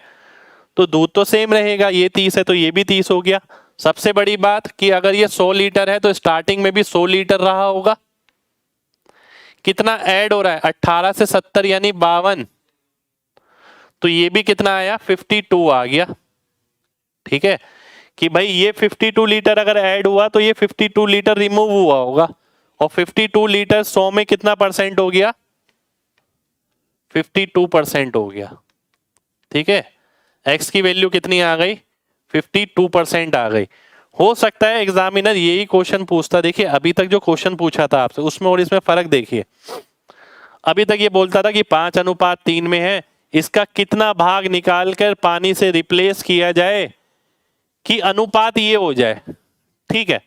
[SPEAKER 1] तो दूध तो सेम रहेगा, ये 30 है तो ये भी 30 हो गया। सबसे बड़ी बात कि अगर ये 100 लीटर है तो स्टार्टिंग में भी 100 लीटर रहा होगा। कितना ऐड हो रहा है? 18 से 70 यानी 52, तो ये भी कितना आया? 52 आ गया। ठीक है, कि भाई ये 52 लीटर अगर ऐड हुआ तो ये 52 लीटर रिमूव हुआ होगा, और 52 लीटर 100 में कितना परसेंट हो गया? 52% हो गया। ठीक है, x की वैल्यू कितनी आ गई? 52% आ गई। हो सकता है एग्जामिनर यही क्वेश्चन पूछता। देखिए अभी तक जो क्वेश्चन पूछा था आपसे उसमें और इसमें फर्क देखिए। अभी तक ये बोलता था कि 5:3 में है, इसका कितना भाग निकालकर पानी से रिप्लेस किया जाए कि अनुपात ये हो जाए। ठीक है,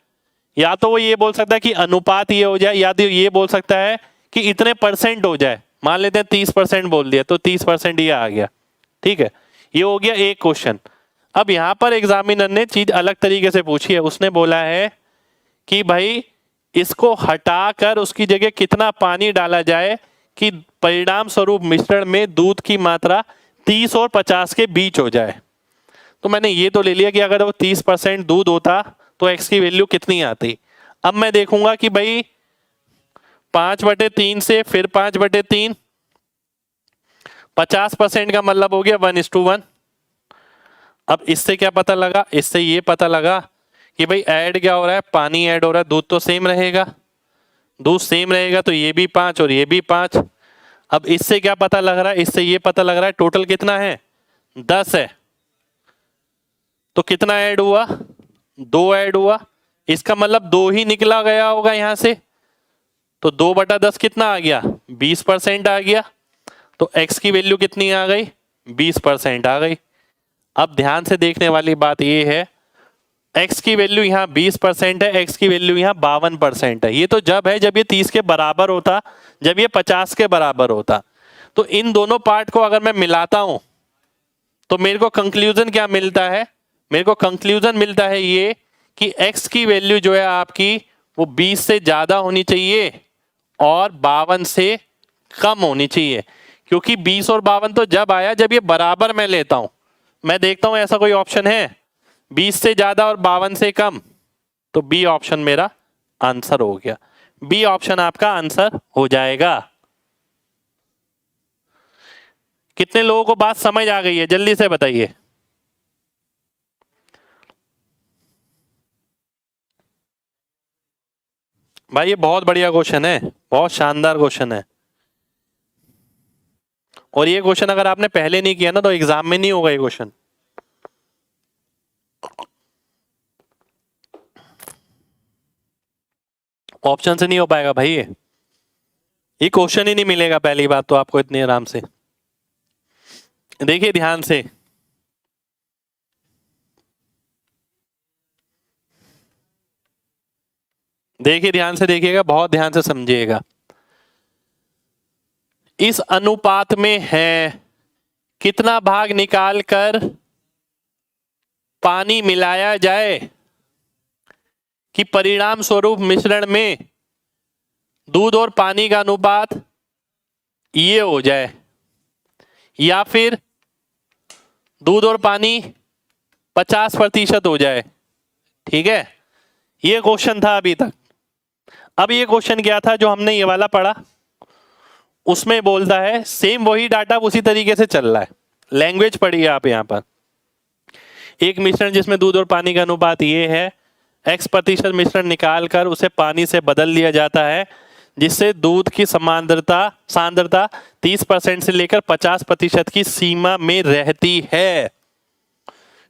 [SPEAKER 1] या तो वो ये बोल सकता है कि अनुपात ये हो जाए, या तो ये बोल सकता है कि इतने परसेंट हो जाए। मान लेते हैं 30% बोल दिया तो 30% ये आ गया। ठीक है, ये हो गया एक क्वेश्चन। अब यहां पर एग्जामिनर ने चीज अलग तरीके से पूछी है। उसने बोला है कि भाई इसको हटाकर उसकी जगह कितना पानी डाला जाए कि परिणाम स्वरूप मिश्रण में दूध की मात्रा 30 और 50 के बीच हो जाए। तो मैंने ये तो ले लिया कि अगर वो 30% दूध होता तो x की वैल्यू कितनी आती। अब मैं देखूंगा कि भाई 5/3 से फिर 5/3, 50% का मतलब हो गया 1:1। अब इससे क्या पता लगा? इससे ये पता लगा कि भाई ऐड क्या हो रहा है? पानी ऐड हो रहा है, दूध तो सेम रहेगा। दूध सेम रहेगा तो ये भी 5 और ये भी 5। अब इससे क्या पता लग रहा है, इससे ये पता लग रहा है टोटल कितना है 10 है, तो कितना ऐड हुआ 2 ऐड हुआ, इसका मतलब 2 ही निकला गया होगा यहां से, तो 2/10 कितना आ गया 20% आ गया, तो x की वैल्यू कितनी आ गई 20% आ गई। अब ध्यान से देखने वाली बात यह है x की वैल्यू यहाँ 20% है, x की वैल्यू यहाँ 52% है। ये तो जब है जब ये 30 के बराबर होता, जब ये 50 के बराबर होता। तो इन दोनों पार्ट को अगर मैं मिलाता हूं तो मेरे को कंक्लूजन क्या मिलता है, मेरे को कंक्लूजन मिलता है ये कि x की वैल्यू जो है आपकी वो 20 से ज्यादा होनी चाहिए और 52 से कम होनी चाहिए, क्योंकि 20 और 52 तो जब आया जब ये बराबर मैं लेता हूं। मैं देखता हूं ऐसा कोई ऑप्शन है 20 से ज्यादा और 52 से कम, तो बी ऑप्शन मेरा आंसर हो गया, बी ऑप्शन आपका आंसर हो जाएगा। कितने लोगों को बात समझ आ गई है जल्दी से बताइए। भाई ये बहुत बढ़िया क्वेश्चन है, बहुत शानदार क्वेश्चन है, और ये क्वेश्चन अगर आपने पहले नहीं किया ना तो एग्जाम में नहीं होगा ये क्वेश्चन। ऑप्शन से नहीं हो पाएगा भाई, ये क्वेश्चन ही नहीं मिलेगा पहली बात तो आपको इतने आराम से। देखिए ध्यान से, देखिए ध्यान से देखिएगा, बहुत ध्यान से समझिएगा। इस अनुपात में है कितना भाग निकालकर पानी मिलाया जाए कि परिणाम स्वरूप मिश्रण में दूध और पानी का अनुपात ये हो जाए, या फिर दूध और पानी 50% हो जाए। ठीक है, ये क्वेश्चन था अभी तक। अब ये क्वेश्चन क्या था जो हमने ये वाला पढ़ा, उसमें बोलता है सेम वही डाटा उसी तरीके से चल रहा है, लैंग्वेज पढ़िए आप यहां पर। एक मिश्रण जिसमें दूध और पानी का अनुपात ये है, x% मिश्रण निकालकर उसे पानी से बदल दिया जाता है जिससे दूध की सांद्रता 30% से लेकर 50% की सीमा में रहती है।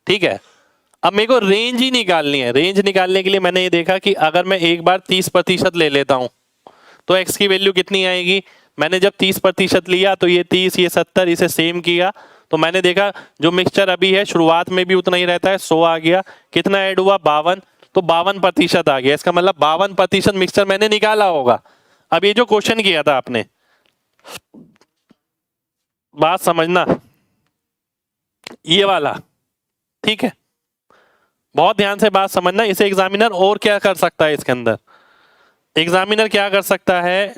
[SPEAKER 1] ठीक है, अब मेरे को रेंज ही निकालनी है। रेंज निकालने के लिए मैंने ये देखा कि अगर मैं एक बार 30% ले लेता हूं तो x की वैल्यू कितनी आएगी। मैंने जब 30% लिया तो ये 30, ये 70, इसे सेम किया तो मैंने देखा जो मिक्सचर अभी है शुरुआत में भी उतना ही रहता है, 100 आ गया। कितना ऐड हुआ 52, तो 52% आ गया। इसका मतलब 52% मिक्सचर मैंने निकाला होगा। अब ये जो क्वेश्चन किया था आपने, बात समझना ये वाला, ठीक है, बहुत ध्यान से बात समझना। इसे एग्जामिनर और क्या कर सकता है, इसके अंदर एग्जामिनर क्या कर सकता है,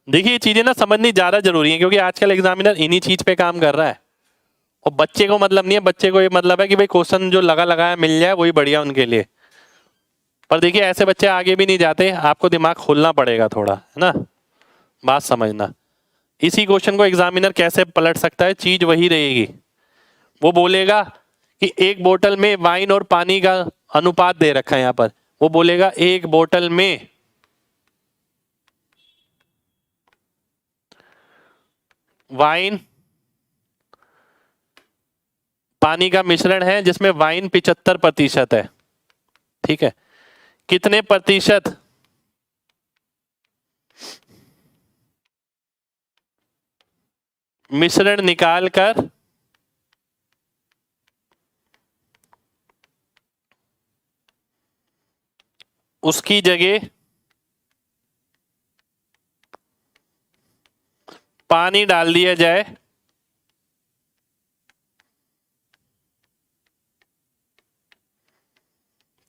[SPEAKER 1] देखिए ये चीजें ना समझनी ज्यादा जरूरी है क्योंकि आजकल एग्जामिनर इन्हीं चीज पे काम कर रहा है और बच्चे को मतलब नहीं है। बच्चे को ये मतलब है कि भाई क्वेश्चन जो लगा लगाया मिल जाए वही बढ़िया उनके लिए। पर देखिए ऐसे बच्चे आगे भी नहीं जाते, आपको दिमाग खोलना पड़ेगा थोड़ा, है ना, बात समझना। इसी क्वेश्चन को एग्जामिनर कैसे पलट सकता है, चीज वही रहेगी। वो बोलेगा कि एक बोतल में वाइन और पानी का अनुपात दे रखा है यहां पर, वो बोलेगा एक बोतल में वाइन पानी का मिश्रण है जिसमें वाइन 75% है। ठीक है, कितने प्रतिशत मिश्रण निकालकर उसकी जगह पानी डाल दिया जाए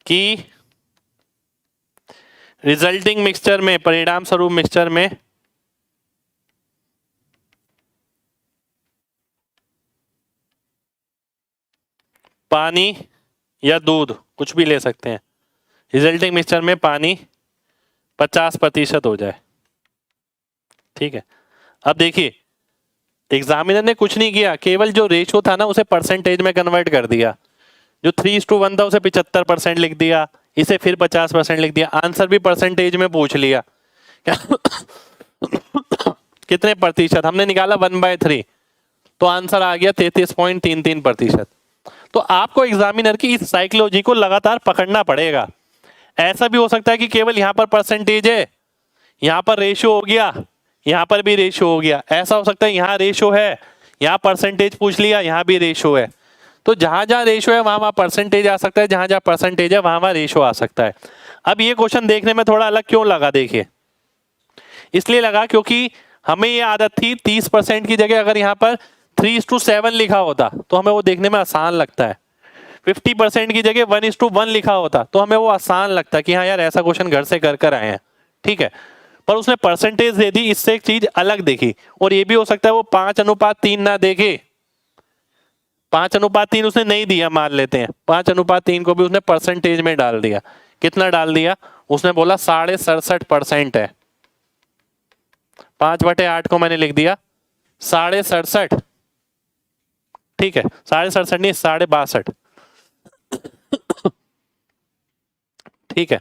[SPEAKER 1] कि रिजल्टिंग मिक्सचर में, परिणाम स्वरूप मिक्सचर में पानी या दूध कुछ भी ले सकते हैं, रिजल्टिंग मिक्सचर में पानी 50% हो जाए। ठीक है, अब देखिए एग्जामिनर ने कुछ नहीं किया, केवल जो रेशो था ना उसे परसेंटेज में कन्वर्ट कर दिया। जो 3:1 था उसे 75% लिख दिया, इसे फिर 50% लिख दिया, आंसर भी परसेंटेज में पूछ लिया कितने प्रतिशत, हमने निकाला 1/3, तो आंसर आ गया 33.33%। तो आपको एग्जामिनर की इस साइकोलॉजी को लगातार पकड़ना पड़ेगा। ऐसा भी हो सकता है कि केवल यहां पर परसेंटेज है, यहां पर रेशो हो गया, यहां पर भी रेशो हो गया, ऐसा हो सकता है यहां रेशो है, यहां परसेंटेज पूछ लिया, यहां भी रेशो है। तो जहां जहां रेशो है वहां वहां परसेंटेज आ सकता है, जहां जहां परसेंटेज है वहां वहां रेशो आ सकता है। अब ये क्वेश्चन देखने में थोड़ा अलग क्यों लगा, देखिए इसलिए लगा क्योंकि हमें ये आदत थी 30% की जगह अगर यहाँ पर 3:7 लिखा होता तो हमें वो देखने में आसान लगता है, 50% की जगह 1:1 लिखा होता तो हमें वो आसान लगता कि हाँ यार ऐसा क्वेश्चन घर से कर आए हैं, ठीक है। पर उसने परसेंटेज दे दी, इससे एक चीज अलग देखी। और ये भी हो सकता है वो 5:3 ना देखे, 5:3 उसने नहीं दिया, मान लेते हैं 5:3 को भी उसने परसेंटेज में डाल दिया। कितना डाल दिया, उसने बोला 67.5% है, 5/8 को मैंने लिख दिया 67.5, ठीक है, 67.5 नहीं 62.5, ठीक है,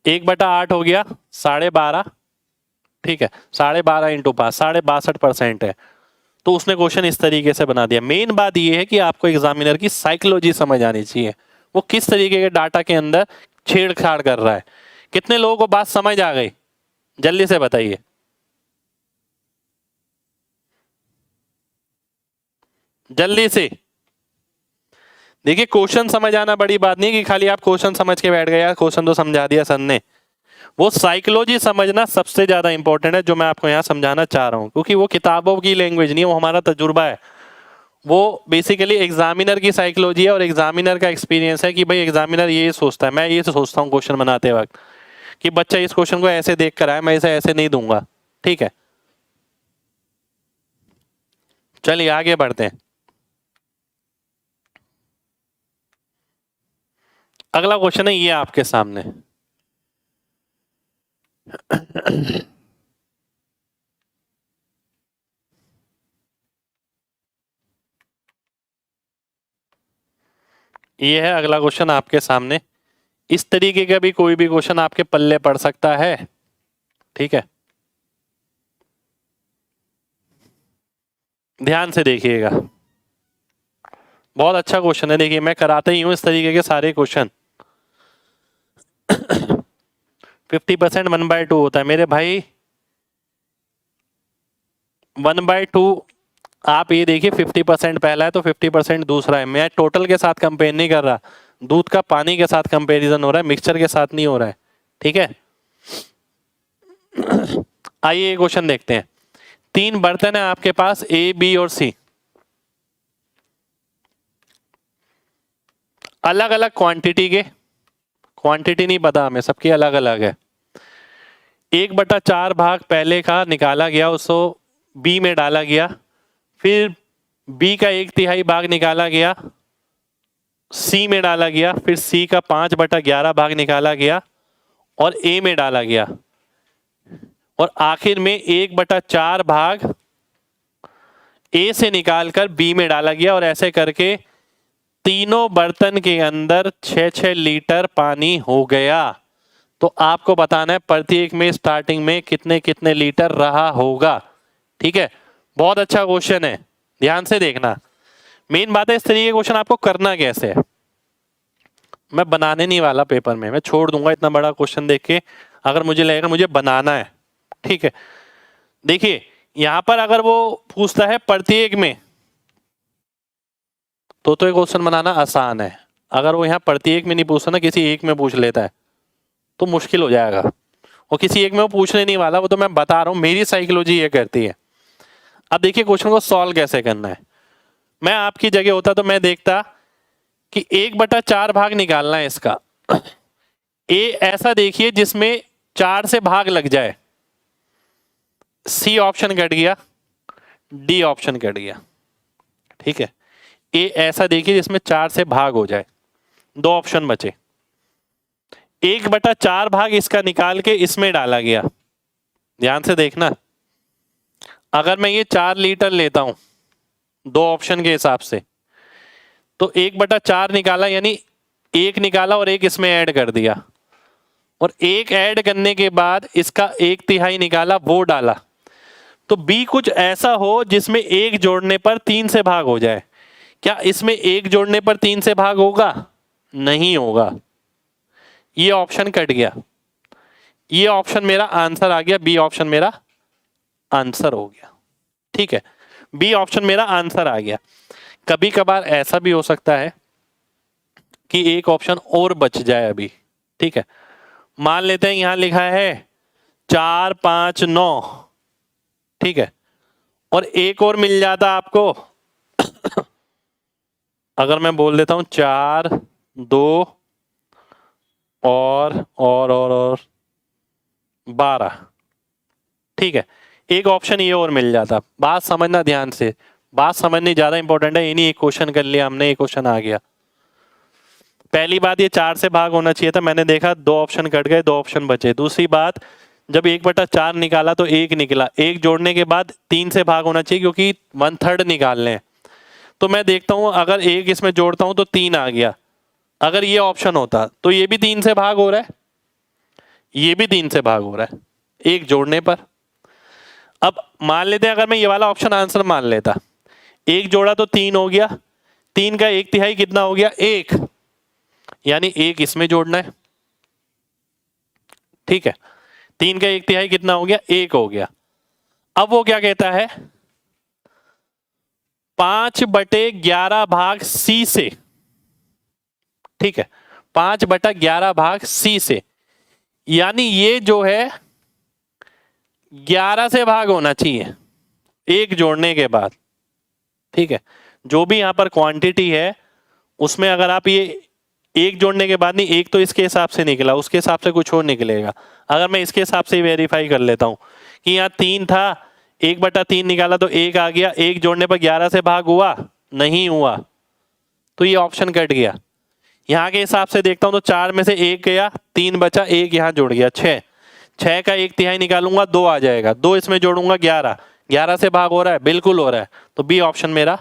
[SPEAKER 1] 1/8 हो गया 12.5, ठीक है, 12.5 इंटू 5 62.5% है। तो उसने क्वेश्चन इस तरीके से बना दिया। मेन बात यह है कि आपको एग्जामिनर की साइकोलॉजी समझ आनी चाहिए, वो किस तरीके के डाटा के अंदर छेड़छाड़ कर रहा है। कितने लोगों को बात समझ आ गई, जल्दी से बताइए। जल्दी से देखिए, क्वेश्चन समझ आना बड़ी बात नहीं कि खाली आप क्वेश्चन समझ के बैठ गए, यार क्वेश्चन तो समझा दिया सर ने। वो साइकोलॉजी समझना सबसे ज्यादा इंपॉर्टेंट है, जो मैं आपको यहाँ समझाना चाह रहा हूँ, क्योंकि वो किताबों की लैंग्वेज नहीं है, वो हमारा तजुर्बा है। वो बेसिकली एग्जामिनर की साइकोलॉजी है और एग्जामिनर का एक्सपीरियंस है कि भाई एग्जामिनर ये सोचता है, मैं ये सोचता हूँ क्वेश्चन बनाते वक्त कि बच्चा इस क्वेश्चन को ऐसे देख कर आए, मैं इसे ऐसे नहीं दूंगा, ठीक है। चलिए आगे बढ़ते हैं। अगला क्वेश्चन है ये आपके सामने। ये है अगला क्वेश्चन आपके सामने। इस तरीके का भी कोई भी क्वेश्चन आपके पल्ले पड़ सकता है, ठीक है। ध्यान से देखिएगा, बहुत अच्छा क्वेश्चन है। देखिए मैं कराते ही हूं इस तरीके के सारे क्वेश्चन। 50% 1/2 होता है मेरे भाई, 1/2। आप ये देखिए 50% पहला है तो 50% दूसरा है। मैं टोटल के साथ कंपेयर नहीं कर रहा, दूध का पानी के साथ कंपैरिजन हो रहा है, मिक्सचर के साथ नहीं हो रहा है, ठीक है। आइए ये क्वेश्चन देखते हैं। 3 बर्तन है आपके पास, ए बी और सी, अलग अलग क्वांटिटी के, क्वांटिटी नहीं पता हमें, सबकी अलग अलग है। 1/4 भाग पहले का निकाला गया, उसको बी में डाला गया, फिर बी का 1/3 भाग निकाला गया, सी में डाला गया, फिर सी का 5/11 भाग निकाला गया और ए में डाला गया, और आखिर में 1/4 भाग ए से निकालकर बी में डाला गया, और ऐसे करके तीनों बर्तन के अंदर 6-6 लीटर पानी हो गया। तो आपको बताना है प्रत्येक में स्टार्टिंग में कितने कितने लीटर रहा होगा, ठीक है। बहुत अच्छा क्वेश्चन है, ध्यान से देखना। मेन बात है इस तरीके क्वेश्चन आपको करना कैसे है। मैं बनाने नहीं वाला पेपर में, मैं छोड़ दूंगा इतना बड़ा क्वेश्चन देख के, अगर मुझे लगेगा मुझे बनाना है, ठीक है। देखिए यहां पर अगर वो पूछता है प्रत्येक में, तो ये क्वेश्चन बनाना आसान है। अगर वो यहाँ प्रत्येक में नहीं पूछता ना, किसी एक में पूछ लेता है तो मुश्किल हो जाएगा। और किसी एक में वो पूछने नहीं वाला, वो तो मैं बता रहा हूं, मेरी साइकोलॉजी ये करती है। अब देखिए क्वेश्चन को सॉल्व कैसे करना है। मैं आपकी जगह होता तो मैं देखता कि 1/4 भाग निकालना है इसका। ए ऐसा देखिए जिसमें 4 से भाग लग जाए, सी ऑप्शन कट गया, डी ऑप्शन कट गया, ठीक है। ए ऐसा देखिए जिसमें 4 से भाग हो जाए, 2 ऑप्शन बचे। 1/4 भाग इसका निकाल के इसमें डाला गया, ध्यान से देखना। अगर मैं ये 4 लीटर लेता हूं 2 ऑप्शन के हिसाब से, तो 1/4 निकाला, यानी एक निकाला और एक इसमें ऐड कर दिया, और एक ऐड करने के बाद इसका 1/3 निकाला वो डाला। तो बी कुछ ऐसा हो जिसमें एक जोड़ने पर 3 से भाग हो जाए। क्या इसमें एक जोड़ने पर 3 से भाग होगा? नहीं होगा। ये ऑप्शन कट गया, ये ऑप्शन मेरा आंसर आ गया, बी ऑप्शन मेरा आंसर हो गया। ठीक है, बी ऑप्शन मेरा आंसर आ गया। कभी कभार ऐसा भी हो सकता है कि एक ऑप्शन और बच जाए अभी। ठीक है, मान लेते हैं यहां लिखा है 4 5 9, ठीक है, और एक और मिल जाता आपको अगर मैं बोल देता हूं 4 2 और 12, ठीक है, एक ऑप्शन ये और मिल जाता। बात समझना ध्यान से, बात समझनी ज्यादा इंपॉर्टेंट है। ये नहीं एक क्वेश्चन कर लिया हमने, एक क्वेश्चन आ गया। पहली बात, ये 4 से भाग होना चाहिए था, मैंने देखा 2 ऑप्शन कट गए, 2 ऑप्शन बचे। दूसरी बात, जब 1/4 निकाला तो 1 निकला, एक जोड़ने के बाद 3 से भाग होना चाहिए क्योंकि 1/3 निकालने हैं। तो मैं देखता हूं अगर एक इसमें जोड़ता हूं तो 3 आ गया। अगर ये ऑप्शन होता तो ये भी 3 से भाग हो रहा है, ये भी 3 से भाग हो रहा है एक जोड़ने पर। अब मान लेते हैं अगर मैं ये वाला ऑप्शन आंसर मान लेता, एक जोड़ा तो 3 हो गया, 3 का 1/3 कितना हो गया? 1, यानी एक इसमें जोड़ना है। ठीक है, 3 का 1/3 कितना हो गया? 1 हो गया। अब वो क्या कहता है? 5/11 भाग सी से, ठीक है, 5/11 भाग सी से, यानी ये जो है 11 से भाग होना चाहिए एक जोड़ने के बाद। ठीक है, जो भी यहां पर क्वांटिटी है उसमें अगर आप ये एक जोड़ने के बाद नहीं, एक तो इसके हिसाब से निकला, उसके हिसाब से कुछ और निकलेगा। अगर मैं इसके हिसाब से वेरीफाई कर लेता हूं कि यहाँ 3 था, 1/3 निकाला तो 1 आ गया, एक जोड़ने पर 11 से भाग हुआ? नहीं हुआ, तो ये ऑप्शन कट गया। यहाँ के हिसाब से देखता हूं तो 4 में से 1 गया, 3 बचा, 1 यहाँ जुड़ गया, 6 का 1/3 निकालूंगा 2 आ जाएगा, 2 इसमें जोड़ूंगा 11 से भाग हो रहा है, बिल्कुल हो रहा है, तो बी ऑप्शन मेरा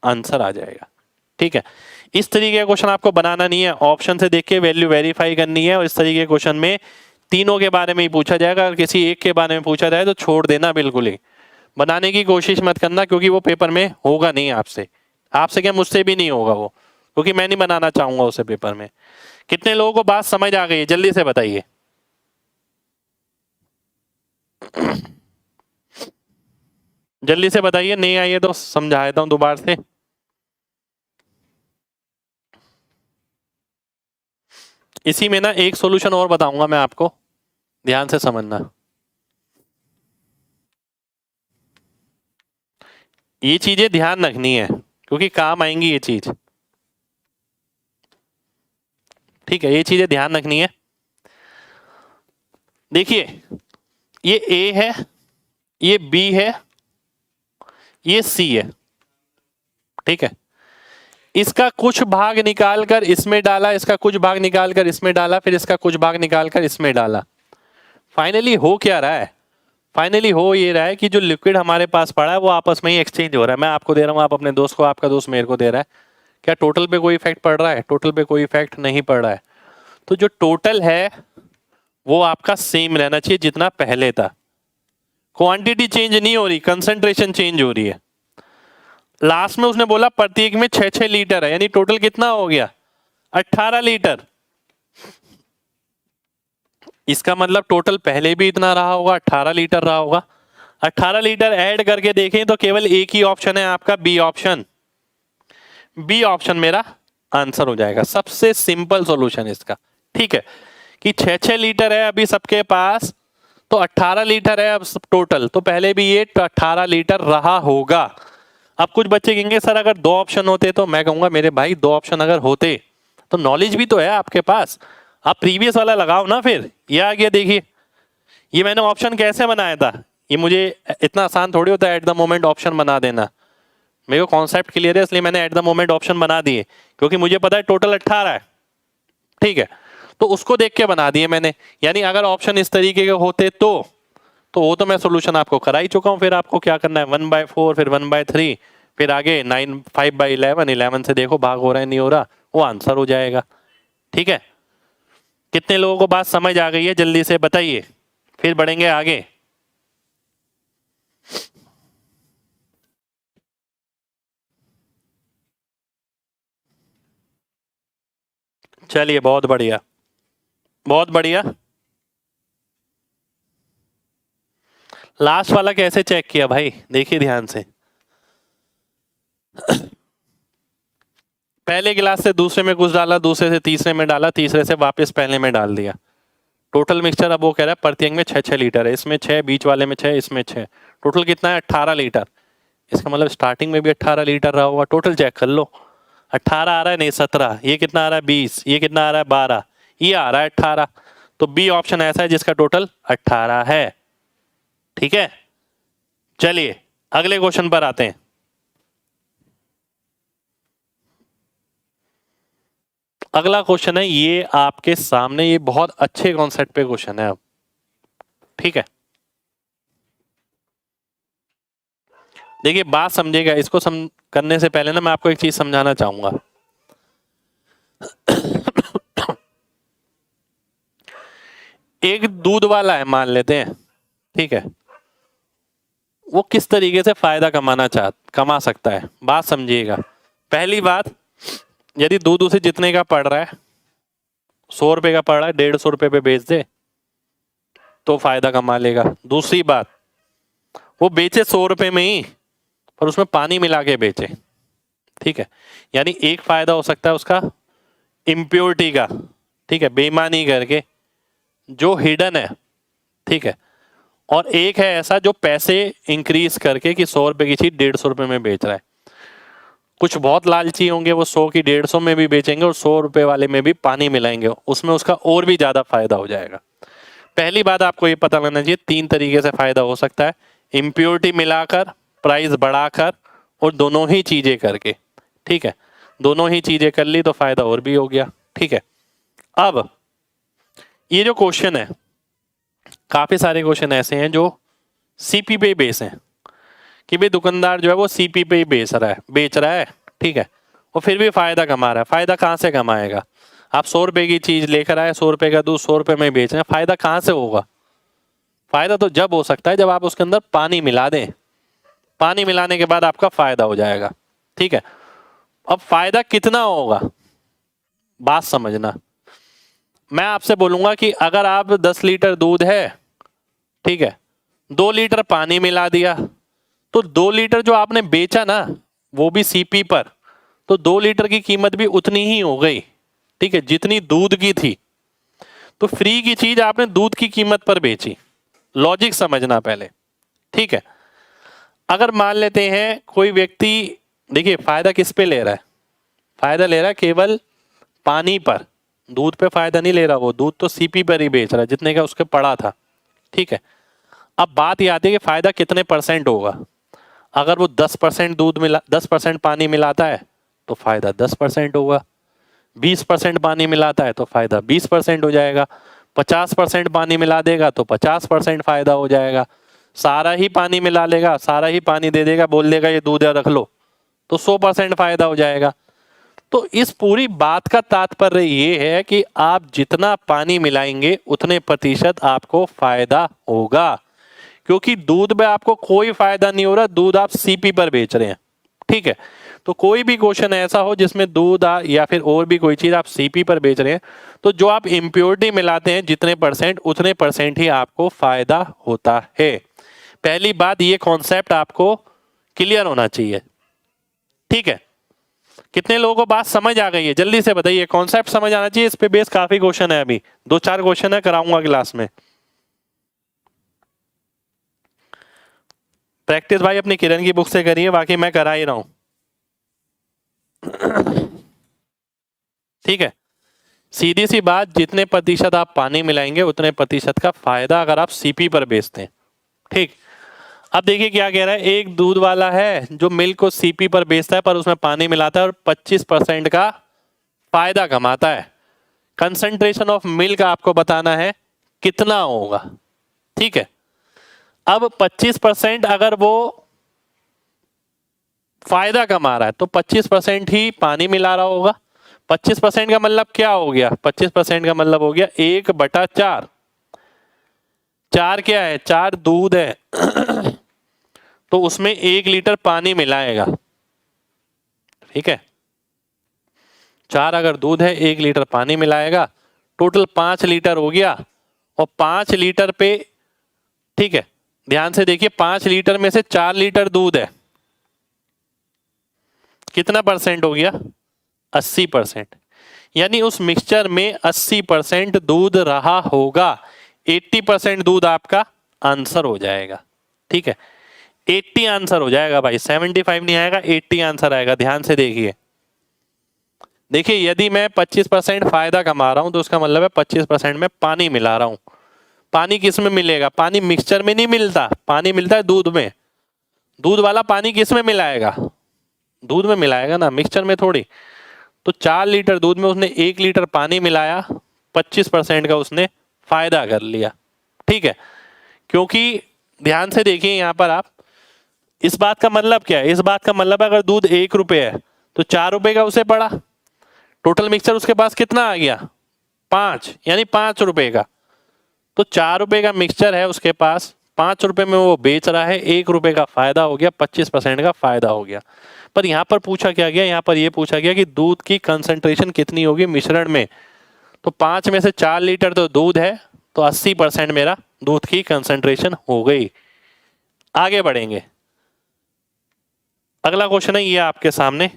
[SPEAKER 1] आंसर आ जाएगा। ठीक है, इस तरीके का क्वेश्चन आपको बनाना नहीं है, ऑप्शन से देख के वैल्यू वेरीफाई करनी है, और इस तरीके के क्वेश्चन में तीनों के बारे में ही पूछा जाएगा। अगर किसी एक के बारे में पूछा जाए तो छोड़ देना, बिल्कुल ही बनाने की कोशिश मत करना, क्योंकि वो पेपर में होगा नहीं आपसे, क्या मुझसे भी नहीं होगा वो, क्योंकि मैं नहीं बनाना चाहूंगा उसे पेपर में। कितने लोगों को बात समझ आ गई है? जल्दी से बताइए। जल्दी से बताइए, नहीं आई है तो समझा देता हूं दोबारा से। इसी में ना एक सॉल्यूशन और बताऊंगा मैं आपको, ध्यान से समझना। ये चीजें ध्यान रखनी है क्योंकि काम आएंगी ये चीज। ठीक है, ये चीजें ध्यान रखनी है। देखिए, ये ए है, ये बी है, ये सी है। ठीक है, इसका कुछ भाग निकालकर इसमें डाला, इसका कुछ भाग निकालकर इसमें डाला, फिर इसका कुछ भाग निकालकर इसमें डाला। फाइनली हो क्या रहा है? फाइनली हो ये रहा है कि जो लिक्विड हमारे पास पड़ा है वो आपस में ही एक्सचेंज हो रहा है। मैं आपको दे रहा हूं, आप अपने दोस्त को, आपका दोस्त मेरे को दे रहा है। क्या टोटल पे कोई इफेक्ट पड़ रहा है? टोटल पे कोई इफेक्ट नहीं पड़ रहा है। तो जो टोटल है वो आपका सेम रहना चाहिए जितना पहले था। क्वांटिटी चेंज नहीं हो रही, कंसंट्रेशन चेंज हो रही है। लास्ट में उसने बोला प्रत्येक में 6-6 लीटर है, यानी टोटल कितना हो गया? 18 लीटर। इसका मतलब टोटल पहले भी इतना रहा होगा, 18 लीटर रहा होगा। 18 लीटर ऐड करके देखें तो केवल एक ही ऑप्शन है आपका, बी ऑप्शन। बी ऑप्शन मेरा आंसर हो जाएगा, सबसे सिंपल सॉल्यूशन इसका। ठीक है, कि 6-6 लीटर है अभी सबके पास, तो 18 लीटर है अब टोटल, तो पहले भी ये 18 लीटर रहा होगा। अब कुछ बच्चे कहेंगे सर अगर 2 ऑप्शन होते, तो मैं कहूंगा मेरे भाई 2 ऑप्शन अगर होते तो नॉलेज भी तो है आपके पास, आप प्रीवियस वाला लगाओ ना। फिर ये आ गया, देखिए ये मैंने ऑप्शन कैसे बनाया था, ये मुझे इतना आसान थोड़ी होता है एट द मोमेंट ऑप्शन बना देना। मेरे को कॉन्सेप्ट क्लियर है, इसलिए मैंने एट द मोमेंट ऑप्शन बना दिए, क्योंकि मुझे पता है टोटल 18 है। ठीक है, तो उसको देख के बना दिए मैंने। यानी अगर ऑप्शन इस तरीके के होते तो वो तो मैं सोल्यूशन आपको करा ही चुका हूं। फिर आपको क्या करना है, 1/4, फिर 1/3, फिर आगे 5/11, 11 से देखो भाग हो रहा है नहीं हो रहा, वो आंसर हो जाएगा। ठीक है, कितने लोगों को बात समझ आ गई है जल्दी से बताइए, फिर बढ़ेंगे आगे। चलिए बहुत बढ़िया, बहुत बढ़िया। लास्ट वाला कैसे चेक किया भाई, देखिए ध्यान से। पहले गिलास से दूसरे में कुछ डाला, दूसरे से तीसरे में डाला, तीसरे से वापस पहले में डाल दिया। टोटल मिक्सचर अब वो कह रहा है प्रति अंग में 6 लीटर है, इसमें 6, बीच वाले में 6, इसमें 6, टोटल कितना है 18 लीटर। इसका मतलब स्टार्टिंग में भी 18 लीटर रहा होगा। टोटल चेक कर लो, 18 आ रहा है, नहीं 17, ये कितना आ रहा है 20, ये कितना आ रहा है 12, ये आ रहा है 18। तो बी ऑप्शन ऐसा है जिसका टोटल 18 है। ठीक है, चलिए अगले क्वेश्चन पर आते हैं। अगला क्वेश्चन है ये आपके सामने, ये बहुत अच्छे कॉन्सेप्ट पे क्वेश्चन है अब। ठीक है, देखिए बात समझिएगा, इसको करने से पहले ना मैं आपको एक चीज समझाना चाहूंगा। एक दूध वाला है मान लेते हैं, ठीक है, वो किस तरीके से फायदा कमा सकता है, बात समझिएगा। पहली बात, यदि दूध उसे जितने का पड़ रहा है, 100 रुपए का पड़ रहा है, 150 रुपए पे बेच दे तो फायदा कमा लेगा। दूसरी बात, वो बेचे 100 रुपए में ही पर उसमें पानी मिला के बेचे। ठीक है, यानी एक फायदा हो सकता है उसका इम्प्योरिटी का, ठीक है, बेईमानी करके जो हिडन है। ठीक है, और एक है ऐसा जो पैसे इंक्रीज करके कि 100 रुपए की चीज 150 रुपए में बेच रहा है। कुछ बहुत लालची होंगे, वो 100 की 150 में भी बेचेंगे और 100 रुपए वाले में भी पानी मिलाएंगे, उसमें उसका और भी ज्यादा फायदा हो जाएगा। पहली बात आपको ये पता लगना चाहिए, 3 तरीके से फायदा हो सकता है, इम्प्योरिटी मिलाकर, प्राइस बढ़ाकर, और दोनों ही चीजें करके। ठीक है, दोनों ही चीजें कर ली तो फायदा और भी हो गया। ठीक है, अब ये जो क्वेश्चन है, काफी सारे क्वेश्चन ऐसे हैं जो सीपी पे बेस हैं कि भाई दुकानदार जो है वो सीपी पे ही बेच रहा है। ठीक है, वो फिर भी फायदा कमा रहा है। फायदा कहाँ से कमाएगा? आप 100 रुपए की चीज लेकर आए, 100 रुपए का दूध 100 रुपए में बेच रहे हैं, फायदा कहाँ से होगा? फायदा तो जब हो सकता है जब आप उसके अंदर पानी मिला दें, पानी मिलाने के बाद आपका फायदा हो जाएगा। ठीक है, अब फायदा कितना होगा बात समझना। मैं आपसे बोलूंगा कि अगर आप 10 लीटर दूध है, ठीक है, 2 लीटर पानी मिला दिया, तो 2 लीटर जो आपने बेचा ना वो भी सीपी पर, तो 2 लीटर की कीमत भी उतनी ही हो गई। ठीक है, जितनी दूध की थी। तो फ्री की चीज आपने दूध की कीमत पर बेची, लॉजिक समझना पहले। ठीक है, अगर मान लेते हैं कोई व्यक्ति, देखिए फायदा किस पे ले रहा है, फायदा ले रहा है केवल पानी पर, दूध पे फायदा नहीं ले रहा, वो दूध तो सीपी पर ही बेच रहा है जितने का उसके पड़ा था। ठीक है, अब बात ये आती है कि फायदा कितने % होगा। अगर वो 10% दूध मिला, 10% पानी मिलाता है तो फायदा 10% होगा, 20% पानी मिलाता है तो फायदा 20% हो जाएगा, 50% पानी मिला देगा तो 50% फायदा हो जाएगा, सारा ही पानी मिला लेगा, सारा ही पानी दे देगा, बोल देगा ये दूध है रख लो, तो 100% फायदा हो जाएगा। तो इस पूरी बात का तात्पर्य ये है कि आप जितना पानी मिलाएंगे उतने % आपको फायदा होगा, क्योंकि दूध में आपको कोई फायदा नहीं हो रहा, दूध आप सीपी पर बेच रहे हैं। ठीक है, तो कोई भी क्वेश्चन ऐसा हो जिसमें दूध या फिर और भी कोई चीज आप सीपी पर बेच रहे हैं, तो जो आप इम्प्योरिटी मिलाते हैं जितने % उतने % ही आपको फायदा होता है। पहली बात, ये कॉन्सेप्ट आपको क्लियर होना चाहिए। ठीक है, कितने लोगों को बात समझ आ गई है जल्दी से बताइए, कॉन्सेप्ट समझ आना चाहिए। इस पे बेस काफी क्वेश्चन है, अभी 2-4 क्वेश्चन है, कराऊंगा क्लास में। प्रैक्टिस भाई अपनी किरण की बुक से करिए, बाकी मैं करा ही रहा हूं। ठीक है, सीधी सी बात, जितने % आप पानी मिलाएंगे उतने % का फायदा अगर आप सीपी पर बेचते हैं। ठीक, अब देखिए क्या कह रहा है, एक दूध वाला है जो मिल्क को सीपी पर बेचता है पर उसमें पानी मिलाता है और 25% का फायदा कमाता है। कंसंट्रेशन ऑफ मिल्क आपको बताना है कितना होगा। ठीक है, अब 25% अगर वो फायदा कमा रहा है तो 25% ही पानी मिला रहा होगा, 25% का मतलब क्या हो गया? 25% का मतलब हो गया 1/4। 4 क्या है? 4 दूध है तो उसमें 1 लीटर पानी मिलाएगा। ठीक है, 4 अगर दूध है 1 लीटर पानी मिलाएगा, टोटल 5 लीटर हो गया। और 5 लीटर पे, ठीक है ध्यान से देखिए, 5 लीटर में से 4 लीटर दूध है, कितना परसेंट हो गया? 80%। यानी उस मिक्सचर में 80% दूध रहा होगा। 80% दूध आपका आंसर हो जाएगा। ठीक है, 80 आंसर हो जाएगा भाई, 75 नहीं आएगा, 80 आंसर आएगा। ध्यान से देखिए, देखिए यदि मैं 25% फायदा कमा रहा हूं तो उसका मतलब है 25% में पानी मिला रहा हूं। पानी किस में मिलेगा? पानी मिक्सचर में नहीं मिलता, पानी मिलता है दूध में। दूध वाला पानी किस में मिलाएगा? दूध में मिलाएगा ना, मिक्सचर में थोड़ी। तो 4 लीटर दूध में उसने 1 लीटर पानी मिलाया, 25% का उसने फायदा कर लिया। ठीक है, क्योंकि ध्यान से देखिए यहां पर आप, इस बात का मतलब क्या है? इस बात का मतलब है अगर दूध 1 रुपए है तो 4 रुपए का उसे पड़ा, टोटल मिक्सचर उसके पास कितना आ गया? 5, यानी 5 रुपए का। तो 4 रुपए का मिक्सचर है उसके पास, 5 रुपए में वो बेच रहा है, 1 रुपए का फायदा हो गया, 25% का फायदा हो गया। पर यहां पर पूछा क्या गया? यहां पर यह पूछा गया कि दूध की कंसंट्रेशन कितनी होगी मिश्रण में। तो 5 में से 4 लीटर तो दूध है, तो 80% मेरा दूध की कंसंट्रेशन हो गई। आगे बढ़ेंगे, अगला क्वेश्चन है ये आपके सामने।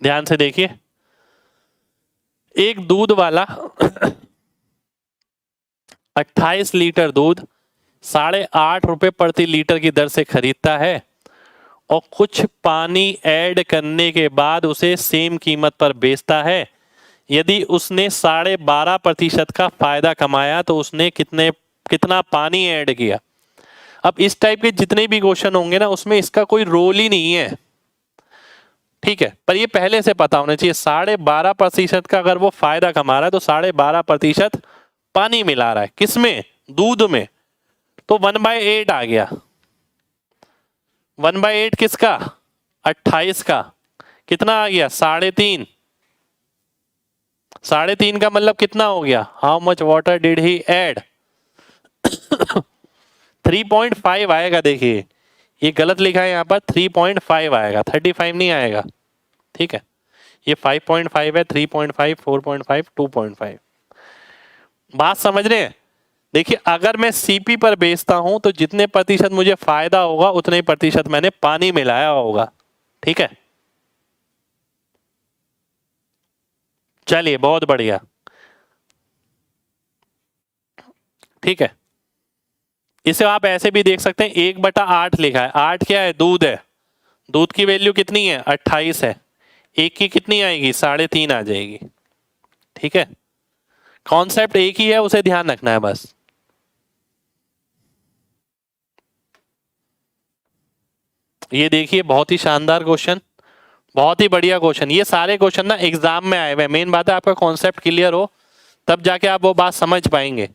[SPEAKER 1] ध्यान से देखिए, एक दूध वाला 28 लीटर दूध 8.5 रुपए प्रति लीटर की दर से खरीदता है और कुछ पानी ऐड करने के बाद उसे सेम कीमत पर बेचता है। यदि उसने 12.5% का फायदा कमाया तो उसने कितना पानी ऐड किया? अब इस टाइप के जितने भी क्वेश्चन होंगे ना, उसमें इसका कोई रोल ही नहीं है। ठीक है, पर ये पहले से पता होना चाहिए। 12.5% का अगर वो फायदा कमा रहा है तो 12.5% पानी मिला रहा है, किसमें? दूध में। तो 1/8 आ गया। 1/8 किसका? 28 का। कितना आ गया? 3.5। 3.5 का मतलब कितना हो गया? How much water did he add? 3.5 आएगा। देखिए ये गलत लिखा है यहाँ पर, 3.5 आएगा, 35 नहीं आएगा। ठीक है, ये 5.5 है, 3.5, 4.5, 2.5। बात समझ रहे हैं? देखिए अगर मैं सीपी पर बेचता हूं तो जितने प्रतिशत मुझे फायदा होगा उतने प्रतिशत मैंने पानी मिलाया होगा। ठीक है, चलिए बहुत बढ़िया। ठीक है, इसे आप ऐसे भी देख सकते हैं, 1/8 लिखा है। 8 क्या है? दूध है। दूध की वैल्यू कितनी है? 28 है। एक की कितनी आएगी? 3.5 आ जाएगी। ठीक है, कॉन्सेप्ट एक ही है, उसे ध्यान रखना है बस। ये देखिए बहुत ही शानदार क्वेश्चन, बहुत ही बढ़िया क्वेश्चन। ये सारे क्वेश्चन ना एग्जाम में आए हुए। मेन बात है आपका कॉन्सेप्ट क्लियर हो, तब जाके आप वो बात समझ पाएंगे।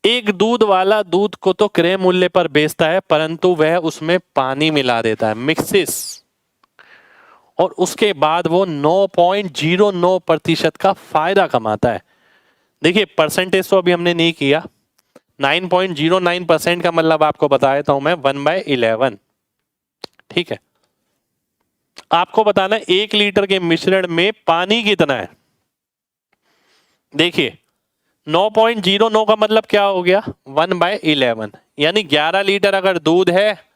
[SPEAKER 1] एक दूध वाला दूध को तो क्रय मूल्य पर बेचता है, परंतु वह उसमें पानी मिला देता है, मिक्सिस, और उसके बाद वो 9.09% का फायदा कमाता है। देखिए परसेंटेज तो अभी हमने नहीं किया। 9.09% का मतलब आपको बता देता हूं मैं, 1/11। ठीक है, आपको बताना है 1 लीटर के मिश्रण में पानी कितना है। देखिए 9.09 का मतलब क्या हो गया? 1/11, यानी 11 लीटर अगर दूध है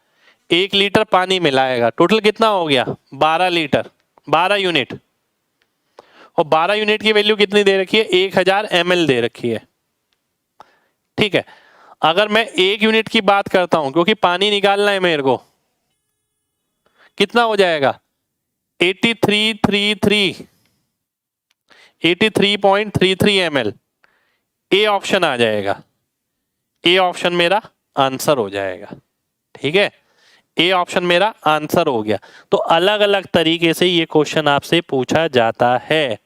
[SPEAKER 1] 1 लीटर पानी मिलाएगा, टोटल कितना हो गया? 12 लीटर, 12 यूनिट। और 12 यूनिट की वैल्यू कितनी दे रखी है? 1000 ml दे रखी है। ठीक है, अगर मैं 1 यूनिट की बात करता हूं, क्योंकि पानी निकालना है मेरे को, कितना हो जाएगा? 83.33 ml। ए ऑप्शन आ जाएगा, ए ऑप्शन मेरा आंसर हो जाएगा। ठीक है, ए ऑप्शन मेरा आंसर हो गया। तो अलग अलग तरीके से ये क्वेश्चन आपसे पूछा जाता है।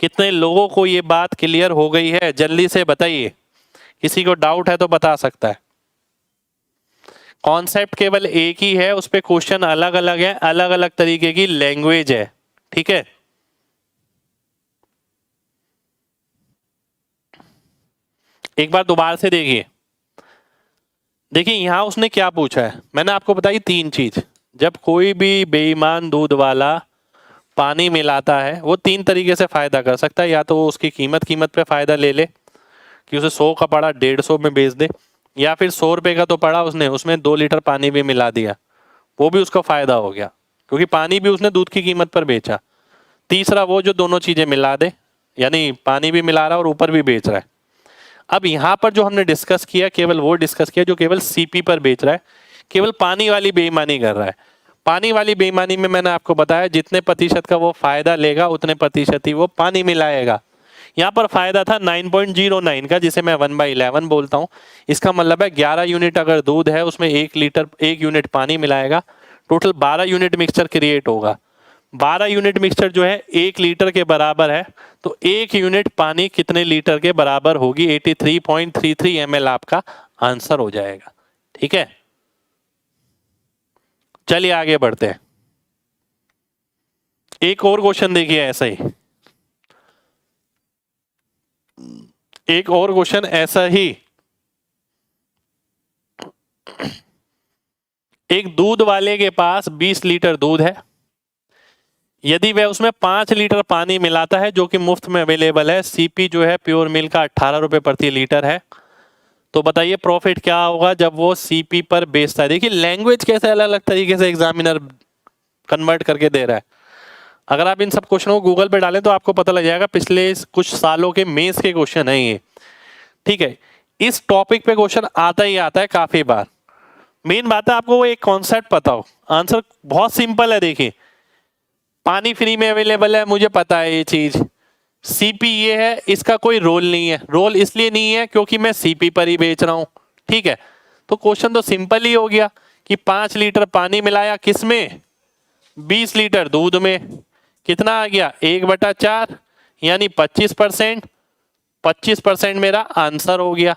[SPEAKER 1] कितने लोगों को ये बात क्लियर हो गई है? जल्दी से बताइए, किसी को डाउट है तो बता सकता है। कॉन्सेप्ट केवल एक ही है, उस पे क्वेश्चन अलग अलग है, अलग अलग तरीके की लैंग्वेज है, ठीक है। एक बार दोबारा से देखिए, देखिए यहां उसने क्या पूछा है, मैंने आपको बताई तीन चीज। जब कोई भी बेईमान दूध वाला पानी मिलाता है वो तीन तरीके से फायदा कर सकता है, या तो वो उसकी कीमत पे फायदा ले ले कि उसे 100 का पड़ा 150 में बेच दे, या फिर 100 रुपए का तो पड़ा उसने उसमें 2 लीटर पानी भी मिला दिया, वो भी उसका फायदा हो गया क्योंकि पानी भी उसने दूध की कीमत पर बेचा। तीसरा वो जो दोनों चीजें मिला दे, यानी पानी भी मिला रहा है और ऊपर भी बेच रहा है। अब यहाँ पर जो हमने डिस्कस किया केवल वो डिस्कस किया जो केवल सीपी पर बेच रहा है, केवल पानी वाली बेईमानी कर रहा है। पानी वाली बेईमानी में मैंने आपको बताया जितने प्रतिशत का वो फायदा लेगा उतने प्रतिशत ही वो पानी मिलाएगा। यहाँ पर फायदा था 9.09 का, जिसे मैं 1/11 बोलता हूँ। इसका मतलब है 11 यूनिट अगर दूध है उसमें 1 यूनिट पानी मिलाएगा, टोटल 12 यूनिट मिक्सचर क्रिएट होगा। 12 यूनिट मिक्सचर जो है 1 लीटर के बराबर है, तो 1 यूनिट पानी कितने लीटर के बराबर होगी? 83.33 ml आपका आंसर हो जाएगा, ठीक है। चलिए आगे बढ़ते हैं, एक और क्वेश्चन देखिए ऐसा ही, एक और क्वेश्चन ऐसा ही। एक दूध वाले के पास 20 लीटर दूध है, यदि वह उसमें 5 लीटर पानी मिलाता है जो कि मुफ्त में अवेलेबल है, सीपी जो है प्योर मिल्क का 18 रुपए प्रति लीटर है, तो बताइए प्रॉफिट क्या होगा जब वो सीपी पर बेचता है। देखिए लैंग्वेज कैसे अलग अलग तरीके से एग्जामिनर कन्वर्ट करके दे रहा है। अगर आप इन सब क्वेश्चनों को गूगल पे डालें तो आपको पता लग जाएगा, पिछले कुछ सालों के मेंस के क्वेश्चन है ये, ठीक है। इस टॉपिक पे क्वेश्चन आता ही आता है काफी बार। मेन बात है आपको वो एक कॉन्सेप्ट पता हो, आंसर बहुत सिंपल है। देखिए पानी फ्री में अवेलेबल है, मुझे पता है ये चीज, सीपी ये है, इसका कोई रोल नहीं है। रोल इसलिए नहीं है क्योंकि मैं सीपी पर ही बेच रहा हूं, ठीक है। तो क्वेश्चन तो सिंपल ही हो गया कि 5 लीटर पानी मिलाया किसमें? 20 लीटर दूध में, कितना आ गया? 1/4 यानी 25%। 25% मेरा आंसर हो गया,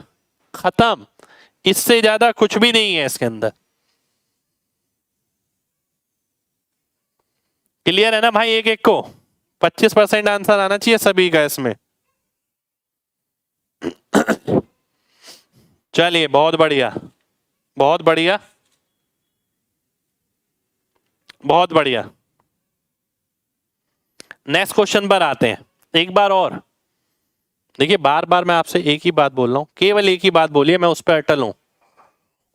[SPEAKER 1] खत्म। इससे ज्यादा कुछ भी नहीं है इसके अंदर। क्लियर है ना भाई? एक एक को 25% आंसर आना चाहिए सभी का इसमें। चलिए बहुत बढ़िया, बहुत बढ़िया, बहुत बढ़िया। नेक्स्ट क्वेश्चन पर आते हैं। एक बार और देखिए, बार बार मैं आपसे एक ही बात बोल रहा हूं, केवल एक ही बात बोलिए, मैं उस पर अटल हूं।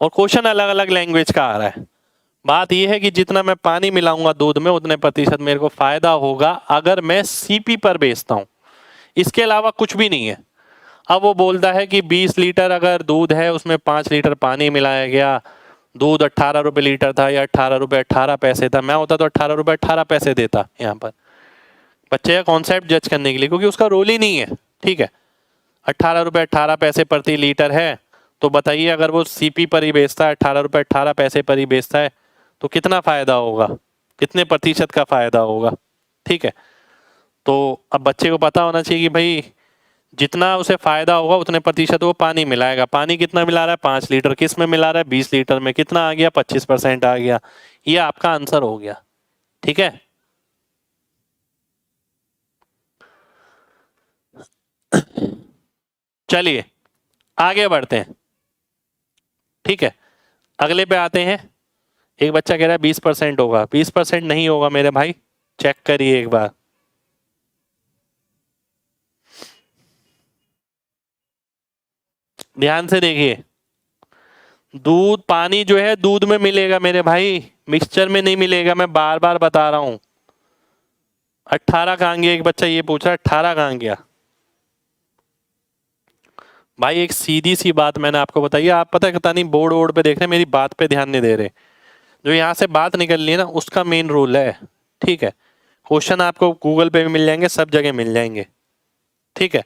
[SPEAKER 1] और क्वेश्चन अलग अलग लैंग्वेज का आ रहा है। बात यह है कि जितना मैं पानी मिलाऊंगा दूध में उतने प्रतिशत मेरे को फायदा होगा अगर मैं सीपी पर बेचता हूं, इसके अलावा कुछ भी नहीं है। अब वो बोलता है कि 20 लीटर अगर दूध है उसमें 5 लीटर पानी मिलाया गया, दूध 18 रुपए लीटर था या 18 रुपए 18 पैसे था, मैं होता तो 18 रुपए 18 पैसे देता यहाँ पर बच्चे का कॉन्सेप्ट जज करने के लिए, क्योंकि उसका रोल ही नहीं है, ठीक है। 18 रुपए 18 पैसे प्रति लीटर है, तो बताइए अगर वो सीपी पर ही बेचता है, 18 रुपए 18 पैसे पर ही बेचता है, तो कितना फायदा होगा, कितने प्रतिशत का फायदा होगा, ठीक है। तो अब बच्चे को पता होना चाहिए कि भाई जितना उसे फायदा होगा उतने प्रतिशत वो पानी मिलाएगा। पानी कितना मिला रहा है? 5 लीटर। किस में मिला रहा है? 20 लीटर में। कितना आ गया? 25% आ गया। ये आपका आंसर हो गया, ठीक है। चलिए आगे बढ़ते हैं, ठीक है। अगले पे आते हैं। एक बच्चा कह रहा है 20% होगा। 20% नहीं होगा मेरे भाई, चेक करिए एक बार। ध्यान से देखिए, दूध पानी जो है दूध में मिलेगा मेरे भाई, मिक्सचर में नहीं मिलेगा, मैं बार बार बता रहा हूं। 18 कहां गया? एक बच्चा ये पूछ रहा है 18 कहां गया? भाई एक सीधी सी बात मैंने आपको बताई, आप पता है पता नहीं बोर्ड वोर्ड पे देख रहे हैं, मेरी बात पे ध्यान नहीं दे रहे। जो यहाँ से बात निकल रही है ना उसका मेन रूल है, ठीक है। क्वेश्चन आपको गूगल पे भी मिल जाएंगे, सब जगह मिल जाएंगे, ठीक है।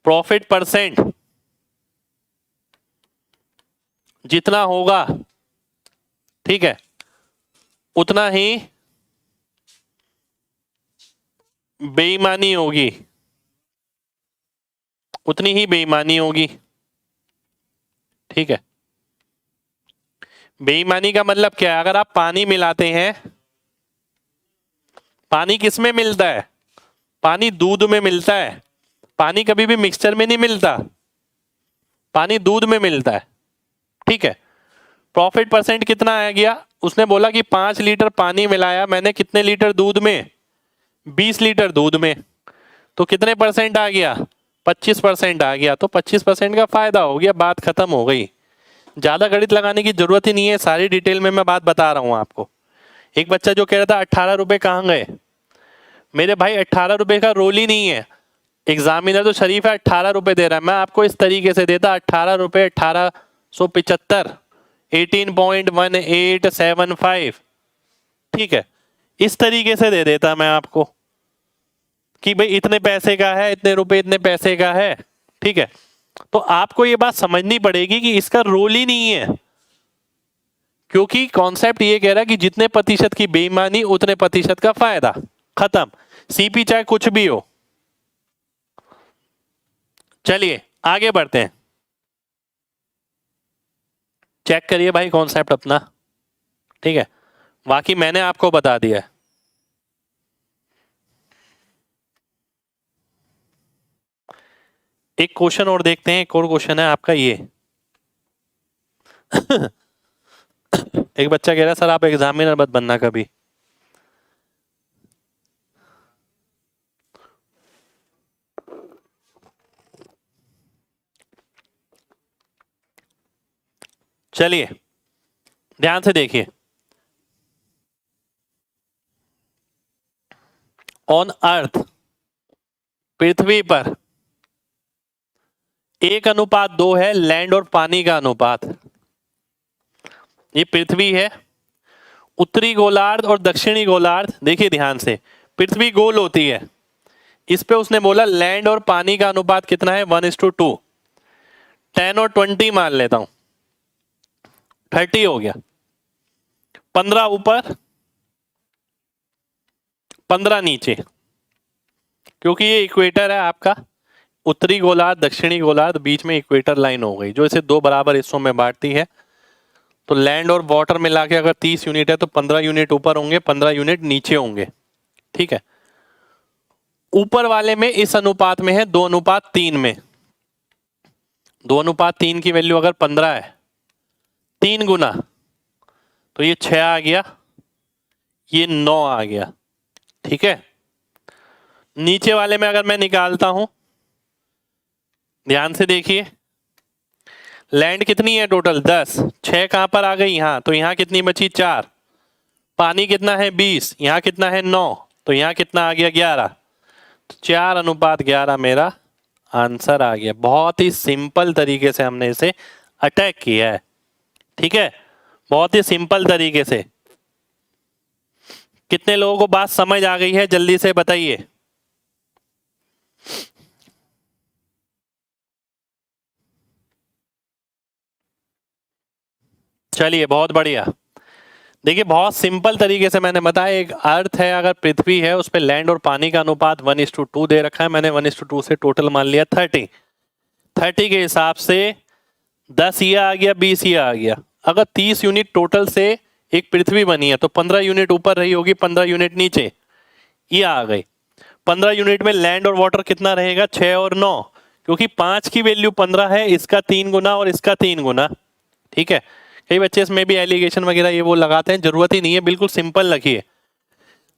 [SPEAKER 1] प्रॉफिट परसेंट जितना होगा, ठीक है, उतना ही बेईमानी होगी उतनी ही बेईमानी होगी। ठीक है, बेईमानी का मतलब क्या है? अगर आप पानी मिलाते हैं, पानी किस में मिलता है? पानी दूध में मिलता है। पानी कभी भी मिक्सचर में नहीं मिलता, पानी दूध में मिलता है। ठीक है, प्रॉफिट परसेंट कितना आ गया? उसने बोला कि 5 लीटर पानी मिलाया मैंने, कितने लीटर दूध में? 20 लीटर दूध में। तो कितने परसेंट आ गया? 25% आ गया। तो 25% का फायदा हो गया, बात खत्म हो गई। ज्यादा गणित लगाने की जरूरत ही नहीं है, सारी डिटेल में मैं बात बता रहा हूं आपको। एक बच्चा जो कह रहा था 18 रुपए कहां गए, मेरे भाई 18 रुपए का रोल ही नहीं है। एग्जामिनर तो शरीफ है, 18 रुपए दे रहा है, मैं आपको इस तरीके से देता 18 रुपए 1875, 18.1875। ठीक है, इस तरीके से दे देता मैं आपको कि भाई इतने पैसे का है, इतने रुपए इतने पैसे का है। ठीक है, तो आपको ये बात समझनी पड़ेगी कि इसका रोल ही नहीं है, क्योंकि कॉन्सेप्ट ये कह रहा है कि जितने प्रतिशत की बेईमानी उतने प्रतिशत का फायदा। खत्म, सीपी चाहे कुछ भी हो। चलिए आगे बढ़ते हैं, चेक करिए भाई कॉन्सेप्ट अपना। ठीक है, बाकी मैंने आपको बता दिया है। एक क्वेश्चन और देखते हैं, एक और क्वेश्चन है आपका ये। एक बच्चा कह रहा है सर आप एग्जामिनर मत बनना कभी। चलिए ध्यान से देखिए, ऑन अर्थ, पृथ्वी पर 1:2 है लैंड और पानी का अनुपात। ये पृथ्वी है, उत्तरी गोलार्ध और दक्षिणी गोलार्ध। देखिए ध्यान से, पृथ्वी गोल होती है, इस पे उसने बोला लैंड और पानी का अनुपात कितना है? 1:2। 10 और 20 मान लेता हूं, 30 हो गया। 15 ऊपर 15 नीचे, क्योंकि ये इक्वेटर है आपका, उत्तरी गोलार्ध दक्षिणी गोलार्ध, बीच में इक्वेटर लाइन हो गई जो इसे 2 बराबर हिस्सों में बांटती है। तो लैंड और वाटर मिला के अगर 30 यूनिट है तो 15 यूनिट ऊपर होंगे, 15 यूनिट नीचे होंगे। ठीक है, ऊपर वाले में इस अनुपात में है 2:3 में। 2:3 की वैल्यू अगर 15 है, 3 गुना, तो ये 6 आ गया, ये 9 आ गया। ठीक है, नीचे वाले में अगर मैं निकालता हूं, ध्यान से देखिए, लैंड कितनी है टोटल? 10, 6 कहां पर आ गई? यहां, तो यहां कितनी बची? 4। पानी कितना है? 20, यहां कितना है? 9, तो यहां कितना आ गया? 11। तो 4:11 मेरा आंसर आ गया। बहुत ही सिंपल तरीके से हमने इसे अटैक किया है। ठीक है, बहुत ही सिंपल तरीके से। कितने लोगों को बात समझ आ गई है, जल्दी से बताइए। चलिए बहुत बढ़िया। देखिए बहुत सिंपल तरीके से मैंने बताया, एक अर्थ है, अगर पृथ्वी है, उस पर लैंड और पानी का अनुपात 1:2 दे रखा है। मैंने 1:2 से टोटल मान लिया 30। 30 के हिसाब से 10 ये आ गया, 20 ये आ गया। अगर 30 यूनिट टोटल से एक पृथ्वी बनी है तो 15 यूनिट ऊपर रही होगी, 15 यूनिट नीचे, ये आ गई। 15 यूनिट में लैंड और वाटर कितना रहेगा? 6 और 9, क्योंकि 5 की वैल्यू 15 है, इसका 3 गुना और इसका 3 गुना। ठीक है, कई बच्चे इसमें भी एलिगेशन वगैरह ये वो लगाते हैं, जरूरत ही नहीं है, बिल्कुल सिंपल रखिए।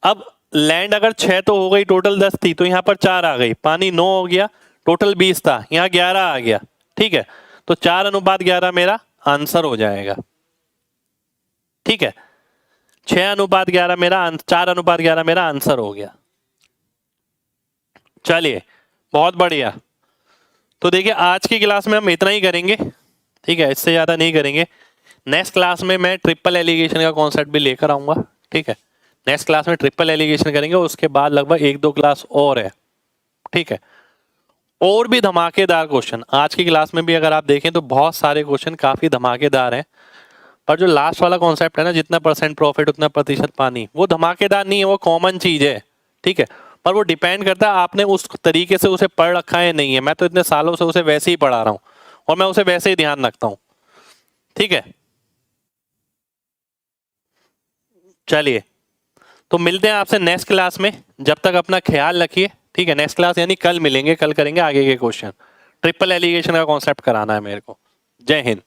[SPEAKER 1] अब लैंड अगर 6 तो हो गई, टोटल 10 थी, तो यहाँ पर 4 आ गई, पानी 9 हो गया, टोटल 20 था, यहाँ 11 आ गया। ठीक है, तो 4:11 मेरा आंसर हो जाएगा। ठीक है, 6:11 मेरा 4:11 मेरा आंसर हो गया। चलिए बहुत बढ़िया। तो देखिए आज की क्लास में हम इतना ही करेंगे। ठीक है, इससे ज्यादा नहीं करेंगे। नेक्स्ट क्लास में मैं ट्रिपल एलिगेशन का कॉन्सेप्ट भी लेकर आऊंगा। ठीक है, नेक्स्ट क्लास में ट्रिपल एलिगेशन करेंगे, उसके बाद लगभग 1-2 क्लास और है। ठीक है, और भी धमाकेदार क्वेश्चन आज की क्लास में भी अगर आप देखें तो बहुत सारे क्वेश्चन काफी धमाकेदार हैं। पर जो लास्ट वाला कॉन्सेप्ट है ना, जितना % प्रॉफिट उतना प्रतिशत पानी, वो धमाकेदार नहीं है, वो कॉमन चीज है। ठीक है, पर वो डिपेंड करता है आपने उस तरीके से उसे पढ़ रखा है नहीं है। मैं तो इतने सालों से उसे वैसे ही पढ़ा रहा हूँ और मैं उसे वैसे ही ध्यान रखता हूँ। ठीक है, चलिए तो मिलते हैं आपसे नेक्स्ट क्लास में। जब तक अपना ख्याल रखिए। ठीक है, नेक्स्ट क्लास यानी कल मिलेंगे, कल करेंगे आगे के क्वेश्चन। ट्रिपल एलिगेशन का कॉन्सेप्ट कराना है मेरे को। जय हिंद।